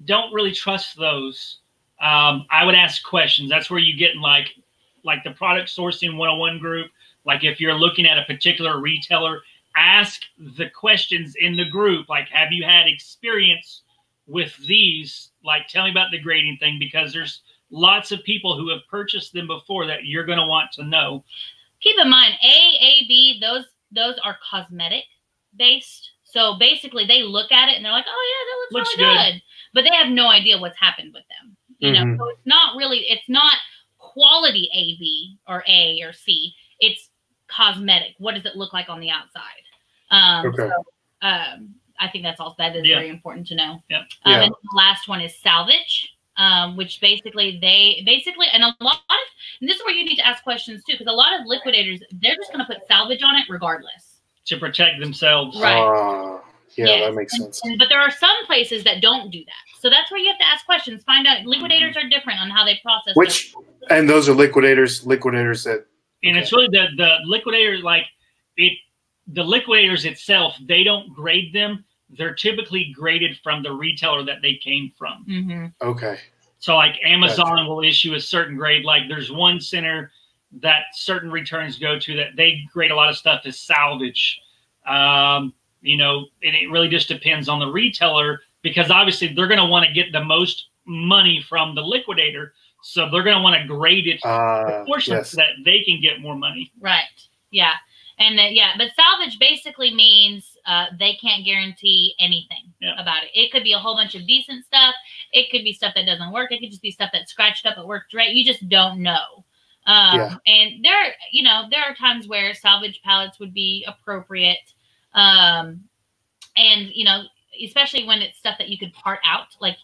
Don't really trust those. I would ask questions. That's where you get in like the product sourcing 101 group. Like if you're looking at a particular retailer, ask the questions in the group. Like, have you had experience with these? Like, tell me about the grading thing, because there's lots of people who have purchased them before that you're going to want to know. Keep in mind, A, B, those are cosmetic based. So basically they look at it and they're like, oh yeah, that looks really good. But they have no idea what's happened with them. You know, so it's not quality A, B, or A or C. It's cosmetic. What does it look like on the outside? So I think that is very important to know. And the last one is salvage, which basically and a lot of, and this is where you need to ask questions too, because a lot of liquidators, they're just going to put salvage on it regardless to protect themselves. Right. That makes sense. But there are some places that don't do that. So that's where you have to ask questions. Find out. Liquidators are different on how they process. And those are liquidators that. And it's really the liquidators, the liquidators itself, they don't grade them. They're typically graded from the retailer that they came from. Okay. So like Amazon will issue a certain grade. Like there's one center that certain returns go to that they grade a lot of stuff as salvage. You know, and it really just depends on the retailer, because obviously they're going to want to get the most money from the liquidator. So they're going to want to grade it proportions so that they can get more money. Right. Yeah. And but salvage basically means they can't guarantee anything about it. It could be a whole bunch of decent stuff. It could be stuff that doesn't work. It could just be stuff that's scratched up. It worked right. You just don't know. And there are times where salvage pallets would be appropriate. And, especially when it's stuff that you could part out, like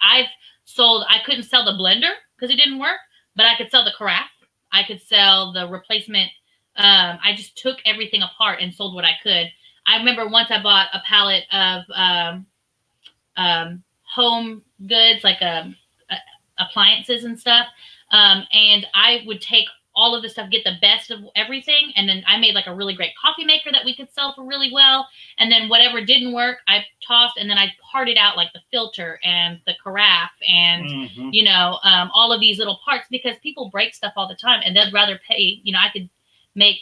I couldn't sell the blender because it didn't work, but I could sell the carafe. I could sell the replacement. I just took everything apart and sold what I could. I remember once I bought a pallet of home goods, like appliances and stuff. And I would take all of the stuff, get the best of everything. And then I made like a really great coffee maker that we could sell for really well. And then whatever didn't work, I tossed, and then I parted out like the filter and the carafe and, all of these little parts, because people break stuff all the time and they'd rather pay, I could make,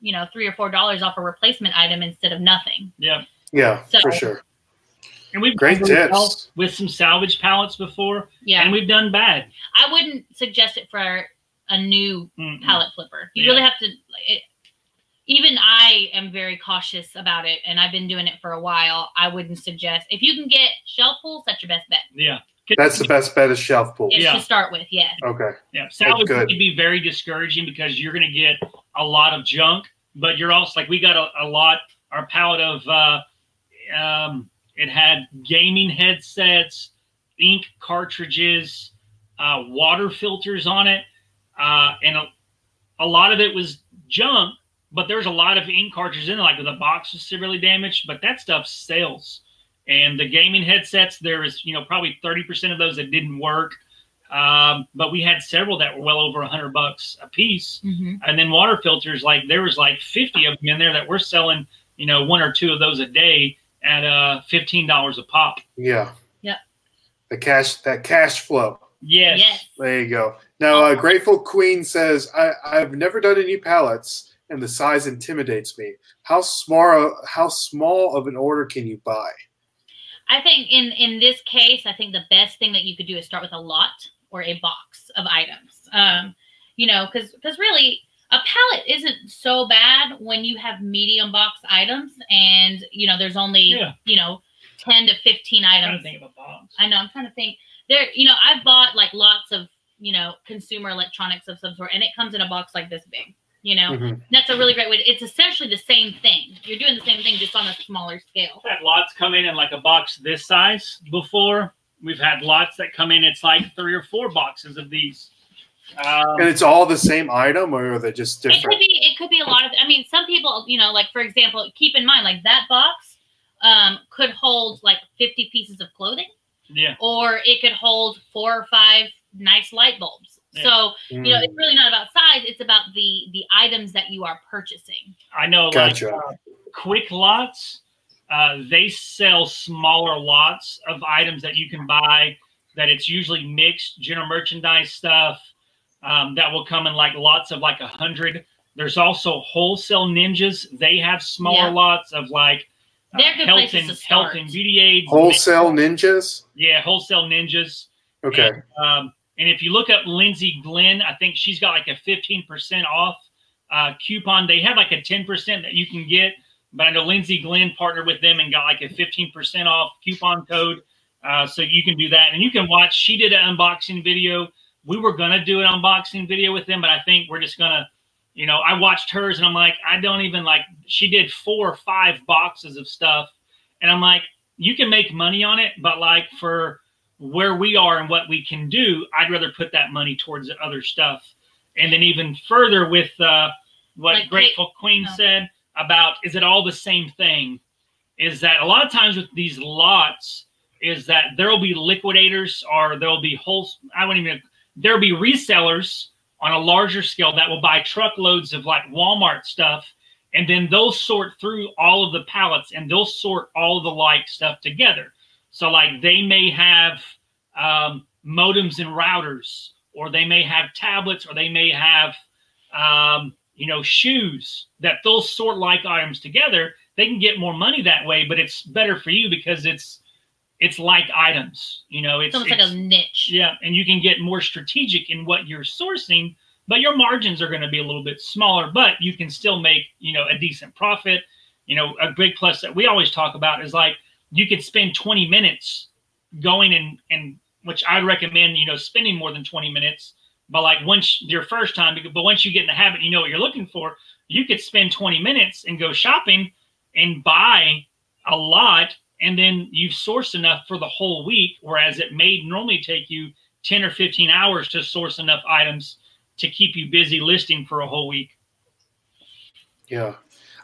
$3 or $4 off a replacement item instead of nothing. Yeah, for sure. And we've great tips with some salvage pallets before. Yeah. And we've done bad. I wouldn't suggest it for a new pallet flipper. You really have to, even I am very cautious about it, and I've been doing it for a while. I wouldn't suggest, if you can get shelf pulls, that's your best bet. Yeah. That's the best bet is shelf pulls. To start with, Okay. Yeah. Salvage can be very discouraging because you're going to get a lot of junk, but you're also like, we got our pallet of, it had gaming headsets, ink cartridges, water filters on it. And a lot of it was junk, but there's a lot of ink cartridges in it, like the box was severely damaged, but that stuff sells. And the gaming headsets, there is, probably 30% of those that didn't work. But we had several that were well over $100 a piece. And then water filters, there was 50 of them in there that we're selling, 1 or 2 of those a day at $15 a pop. Yeah. Yep. That cash flow. Yes. There you go. Now, Grateful Queen says, I've never done any pallets, and the size intimidates me. How small of an order can you buy? I think in this case, I think the best thing that you could do is start with a lot or a box of items. Because really, A pallet isn't so bad when you have medium box items and, you know, there's only, you know, 10 to 15 items. I'm trying to think of a box. I know. I'm trying to think. There, you know, I've bought like lots of, you know, consumer electronics of some sort, and it comes in a box like this big, you know. That's a really great way. It's essentially the same thing. You're doing the same thing, just on a smaller scale. I've had lots come in like a box this size before. We've had lots that come in. It's like 3 or 4 boxes of these. And it's all the same item, or are they just different? It could be a lot of, I mean, some people, you know, like, for example, keep in mind, like, that box could hold like 50 pieces of clothing. Yeah. Or it could hold 4 or 5 nice light bulbs. Yeah. So, you know, it's really not about size. It's about the items that you are purchasing. I know, gotcha. Like Quick Lots, they sell smaller lots of items that you can buy, that it's usually mixed general merchandise stuff. That will come in like lots of like 100. There's also Wholesale Ninjas. They have smaller lots of like health and beauty aids. Wholesale Ninjas? Yeah, Wholesale Ninjas. Okay. And if you look up Lindsay Glenn, I think she's got like a 15% off coupon. They have like a 10% that you can get, but I know Lindsay Glenn partnered with them and got like a 15% off coupon code. So you can do that. And you can watch, she did an unboxing video. We were going to do an unboxing video with them, but I think we're just going to, you know, I watched hers and I'm like, I don't even like, she did 4 or 5 boxes of stuff. And I'm like, you can make money on it, but like for where we are and what we can do, I'd rather put that money towards the other stuff. And then even further with what like Grateful Queen said about, is it all the same thing? Is that a lot of times with these lots is that there'll be liquidators, or there'll be there'll be resellers on a larger scale that will buy truckloads of like Walmart stuff, and then they'll sort through all of the pallets and they'll sort all of the like stuff together. So like they may have modems and routers, or they may have tablets, or they may have, you know, shoes that they'll sort like items together. They can get more money that way, but it's better for you because it's like items, you know, it's almost like a niche. Yeah. And you can get more strategic in what you're sourcing, but your margins are going to be a little bit smaller, but you can still make, you know, a decent profit. You know, a big plus that we always talk about is like, you could spend 20 minutes going and which I recommend, you know, spending more than 20 minutes, but like once your first time, but once you get in the habit, you know what you're looking for, you could spend 20 minutes and go shopping and buy a lot. And then you've sourced enough for the whole week, whereas it may normally take you 10 or 15 hours to source enough items to keep you busy listing for a whole week. Yeah.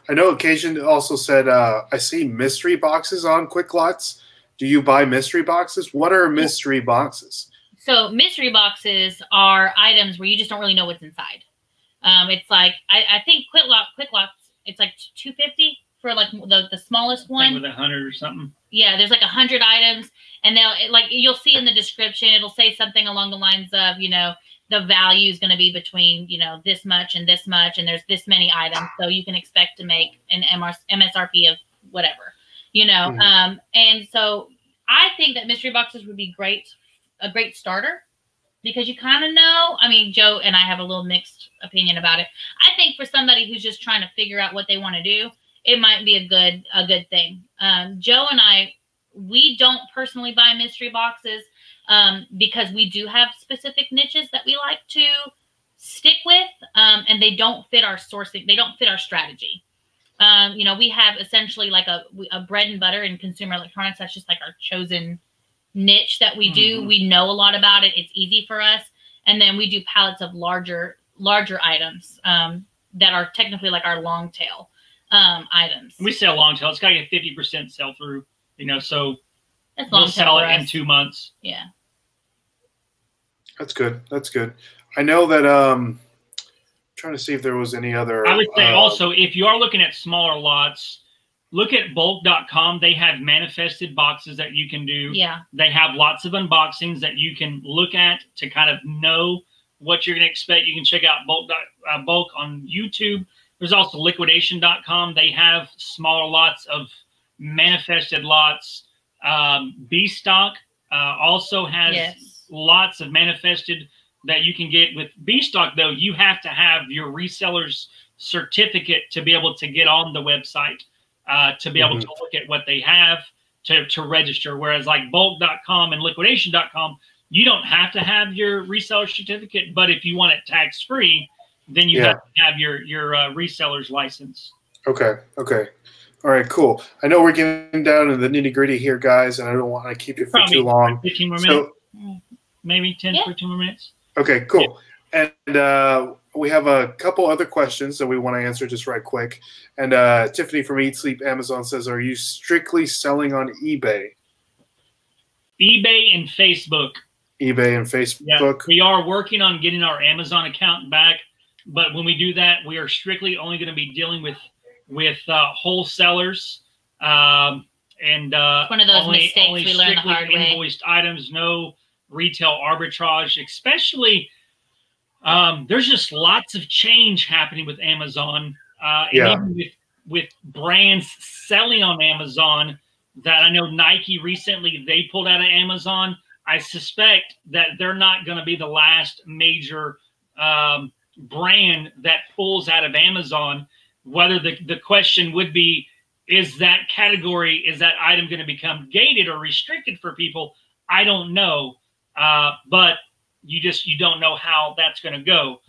I know Cajun also said, I see mystery boxes on Quick Lots. Do you buy mystery boxes? What are mystery boxes? So mystery boxes are items where you just don't really know what's inside. It's like, I think Quick Lots, it's like $250 for like the smallest one. With 100 or something. Yeah, there's like 100 items, and like you'll see in the description, it'll say something along the lines of, you know, the value is going to be between, you know, this much, and there's this many items, so you can expect to make an MSRP of whatever, you know. And so I think that mystery boxes would be a great starter, because you kind of know. I mean, Joe and I have a little mixed opinion about it. I think for somebody who's just trying to figure out what they want to do, it might be a good thing. Joe and I, we don't personally buy mystery boxes because we do have specific niches that we like to stick with, and they don't fit our sourcing. They don't fit our strategy. You know, we have essentially like a bread and butter in consumer electronics. That's just like our chosen niche that we do. We know a lot about it. It's easy for us. And then we do pallets of larger items that are technically like our long tail items. We sell long tail. It's got to get 50% sell through, you know, so we'll sell it in 2 months. Yeah. That's good. That's good. I know that trying to see if there was any other. I would say also, if you are looking at smaller lots, look at bulk.com. They have manifested boxes that you can do. Yeah. They have lots of unboxings that you can look at to kind of know what you're going to expect. You can check out bulk on YouTube. There's also liquidation.com. They have smaller lots of manifested lots. B-Stock also has lots of manifested that you can get with B-Stock, though, you have to have your reseller's certificate to be able to get on the website, to be able to look at what they have, to register. Whereas like bulk.com and liquidation.com, you don't have to have your reseller certificate, but if you want it tax-free, then you have to have your reseller's license. Okay. Okay. All right, cool. I know we're getting down to the nitty-gritty here, guys, and I don't want to keep you for too long. 15 more minutes, maybe 10, 15 more minutes. Okay, cool. And we have a couple other questions that we want to answer just right quick. And Tiffany from Eat Sleep Amazon says, are you strictly selling on eBay? eBay and Facebook. eBay and Facebook. Yeah, we are working on getting our Amazon account back, but when we do that, we are strictly only going to be dealing with wholesalers, and one of those mistakes we learned the hard way. Invoiced items, no retail arbitrage, especially. There's just lots of change happening with Amazon, and even with brands selling on Amazon. That I know Nike recently, they pulled out of Amazon. I suspect that they're not going to be the last major brand that pulls out of Amazon. Whether the question would be, is that category, is that item going to become gated or restricted for people? I don't know. But you don't know how that's going to go.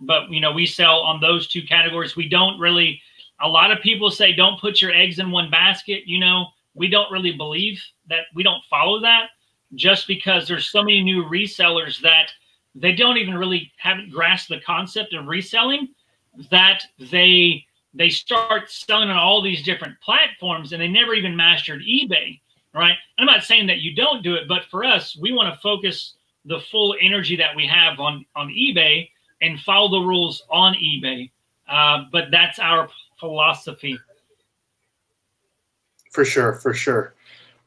But, you know, we sell on those two categories. We don't really, a lot of people say, don't put your eggs in one basket. You know, we don't really believe that. We don't follow that, just because there's so many new resellers that they don't even really haven't grasped the concept of reselling, that they start selling on all these different platforms and they never even mastered eBay, right? I'm not saying that you don't do it, but for us, we want to focus the full energy that we have on eBay and follow the rules on eBay. But that's our philosophy. For sure, for sure.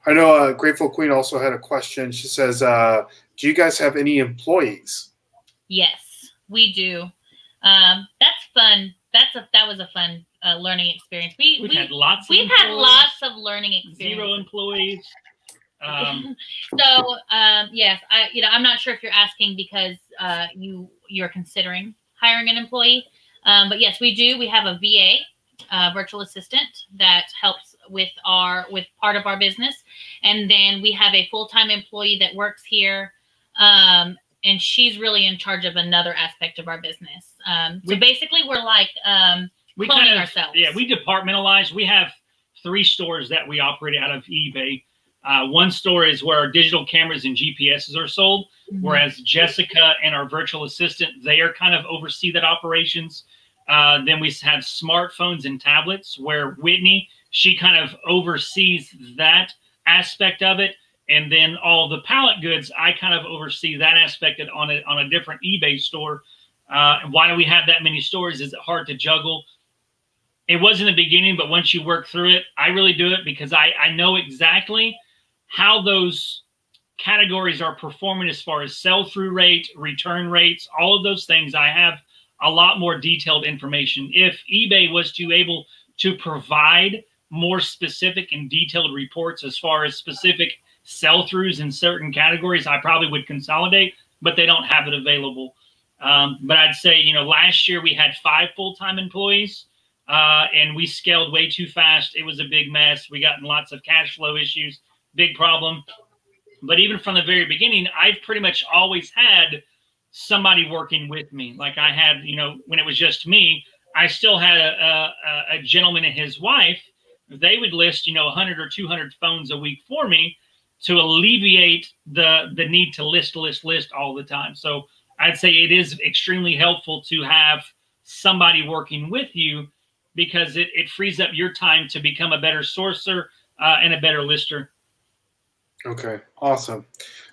I know Grateful Queen also had a question. She says, do you guys have any employees? Yes, we do. That's fun. That was a fun learning experience. We've had lots of learning experience. 0 employees. Yes, I'm not sure if you're asking because you're considering hiring an employee, but yes, we do. We have a VA, virtual assistant, that helps with part of our business, and then we have a full-time employee that works here, and she's really in charge of another aspect of our business. So basically, we're like cloning ourselves. Yeah, we departmentalize. We have 3 stores that we operate out of eBay. One store is where our digital cameras and GPSs are sold, whereas Jessica and our virtual assistant, they are kind of oversee that operations. Then we have smartphones and tablets, where Whitney, she kind of oversees that aspect of it. And then all the pallet goods, I kind of oversee that aspect on a different eBay store. Why do we have that many stores? Is it hard to juggle? It was in the beginning, but once you work through it, I really do it because I know exactly how those categories are performing as far as sell-through rate, return rates, all of those things. I have a lot more detailed information. If eBay was able to provide more specific and detailed reports as far as specific sell-throughs in certain categories, I probably would consolidate, but they don't have it available. But I'd say, you know, last year we had 5 full-time employees, and we scaled way too fast. It was a big mess. We got in lots of cash flow issues, big problem. But even from the very beginning, I've pretty much always had somebody working with me. Like I had, you know, when it was just me, I still had a gentleman and his wife. They would list, you know, 100 or 200 phones a week for me to alleviate the need to list all the time. So I'd say it is extremely helpful to have somebody working with you, because it frees up your time to become a better sourcer and a better lister. Okay, awesome.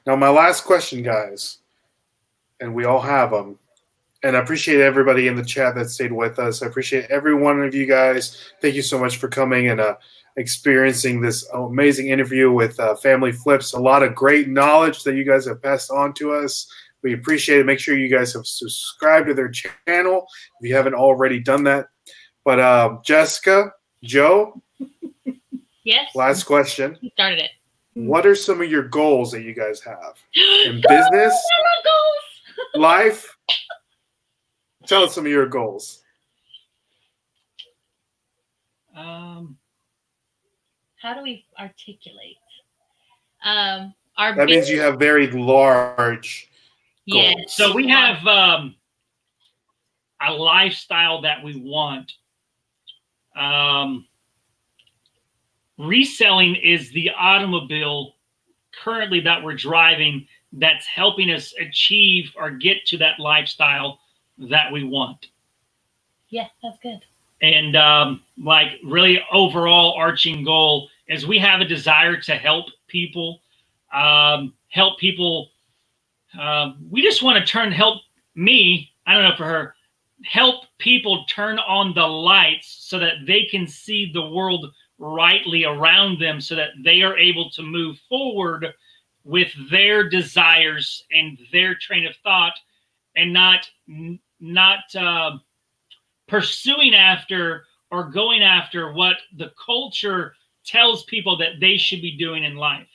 Now, my last question, guys, and we all have them, and I appreciate everybody in the chat that stayed with us. I appreciate every one of you guys. Thank you so much for coming and experiencing this amazing interview with Family Flips. A lot of great knowledge that you guys have passed on to us. We appreciate it. Make sure you guys have subscribed to their channel if you haven't already done that. But Jessica, Joe, yes. Last question. You started it. What are some of your goals that you guys have in business? life. Tell us some of your goals. How do we articulate? That means you have very large goals. Yeah. So we have a lifestyle that we want. Reselling is the automobile currently that we're driving that's helping us achieve or get to that lifestyle that we want. Yeah, that's good. And like really overall arching goal is we have a desire to help people. We just want to help people turn on the lights so that they can see the world rightly around them, so that they are able to move forward with their desires and their train of thought, and not pursuing after or going after what the culture tells people that they should be doing in life.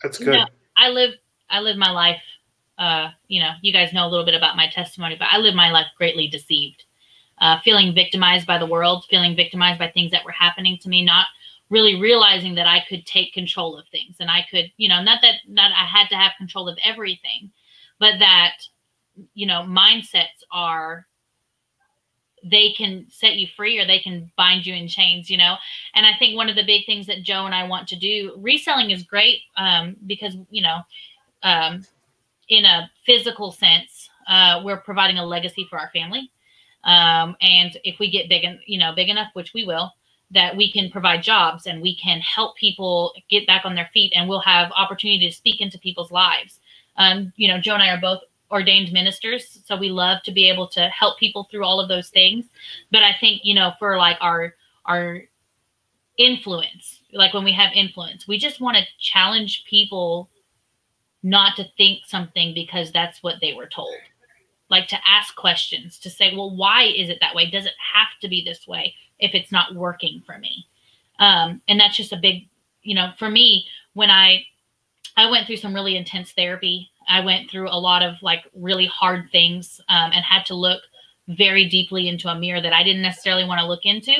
That's good. You know, I live my life. You guys know a little bit about my testimony, but I live my life greatly deceived, feeling victimized by the world, feeling victimized by things that were happening to me, not really realizing that I could take control of things. And I could, not that I had to have control of everything, but that, mindsets they can set you free or they can bind you in chains, And I think one of the big things that Joe and I want to do, reselling is great because, in a physical sense, we're providing a legacy for our family. And if we get big enough, which we will, that we can provide jobs and we can help people get back on their feet, and we'll have opportunity to speak into people's lives. Joe and I are both ordained ministers, so we love to be able to help people through all of those things. But I think, for like our influence, like when we have influence, we just want to challenge people not to think something because that's what they were told. Like to ask questions, to say, well, why is it that way? Does it have to be this way if it's not working for me? And that's just a big, for me, when I went through some really intense therapy, I went through a lot of like really hard things and had to look very deeply into a mirror that I didn't necessarily want to look into.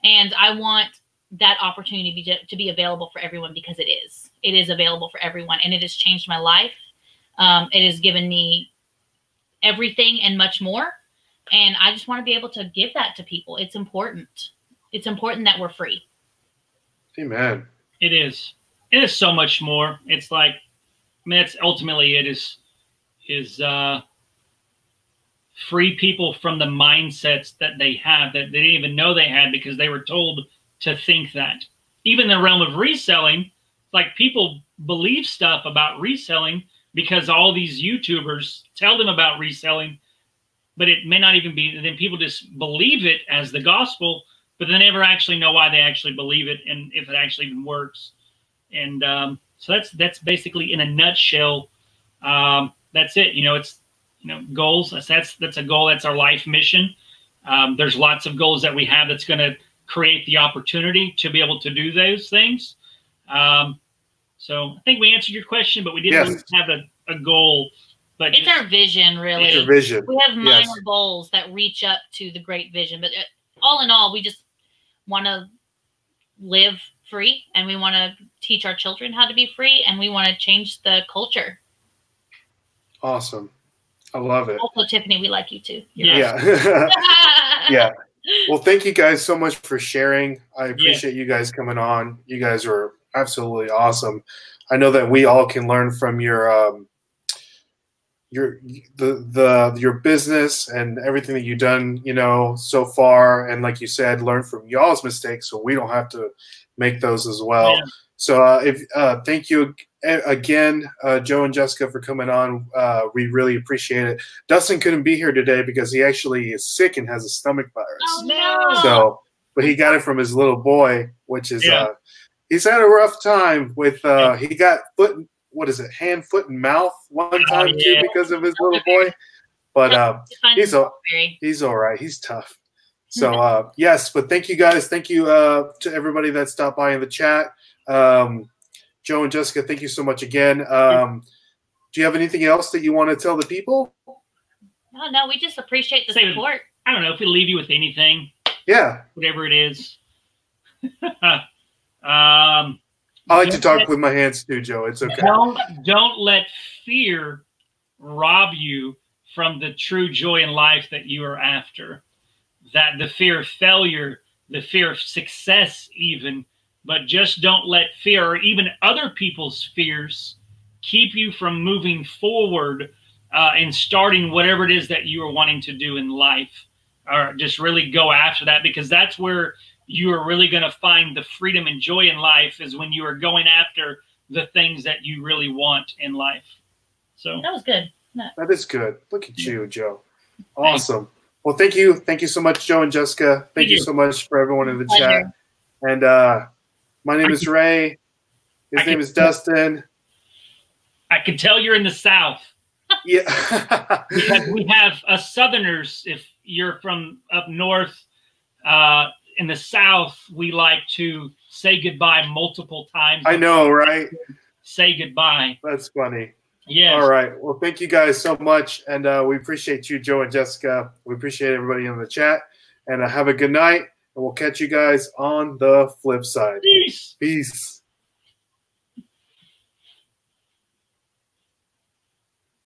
And I want that opportunity to be available for everyone, because it is available for everyone. And it has changed my life. It has given me everything and much more. And I just want to be able to give that to people. It's important. It's important that we're free. Amen. It is. It is so much more. It's like, that's ultimately it is free people from the mindsets that they have that they didn't even know they had because they were told to think that. Even in the realm of reselling, like people believe stuff about reselling because all these YouTubers tell them about reselling, but it may not even be. Then people just believe it as the gospel, but they never actually know why they actually believe it and if it actually even works. And so that's basically in a nutshell. That's it. It's goals. That's a goal. That's our life mission. There's lots of goals that we have that's going to create the opportunity to be able to do those things. So I think we answered your question, but we didn't really have a goal. But it's our vision, really. It's your vision. We have minor goals that reach up to the great vision. But all in all, we just want to live free, and we want to teach our children how to be free, and we want to change the culture. Awesome. I love it. Also, Tiffany, we like you too. Yeah. Yeah. Well, thank you guys so much for sharing. I appreciate you guys coming on. You guys were absolutely awesome. I know that we all can learn from your business and everything that you've done, so far. And like you said, learn from y'all's mistakes so we don't have to make those as well. Yeah. So thank you again, Joe and Jessica, for coming on. We really appreciate it. Dustin couldn't be here today because he actually is sick and has a stomach virus. Oh, no. So, but he got it from his little boy, which is he's had a rough time with he got hand, foot, and mouth one time too because of his little boy. But he's all right. He's tough. So yes, but thank you guys. Thank you to everybody that stopped by in the chat. Joe and Jessica, thank you so much again. do you have anything else that you want to tell the people? No, we just appreciate the support. I don't know if we leave you with anything. Yeah. Whatever it is. I like to talk with my hands too, Joe. It's okay. Don't let fear rob you from the true joy in life that you are after. That the fear of failure, the fear of success even, but just don't let fear or even other people's fears keep you from moving forward and starting whatever it is that you are wanting to do in life. Or just really go after that, because that's where you are really going to find the freedom and joy in life, is when you are going after the things that you really want in life. So that was good. That is good. Look at you, Joe. Awesome. Well, thank you. Thank you so much, Joe and Jessica. Thank you so much for everyone in the chat. And my name is Ray. His name is Dustin. I can tell you're in the South. Yeah. Because we have us Southerners, if you're from up north, in the South, we like to say goodbye multiple times. I know, right? Say goodbye. That's funny. Yeah. All right. Well, thank you guys so much. And we appreciate you, Joe and Jessica. We appreciate everybody in the chat. And have a good night. And we'll catch you guys on the flip side. Peace. Peace.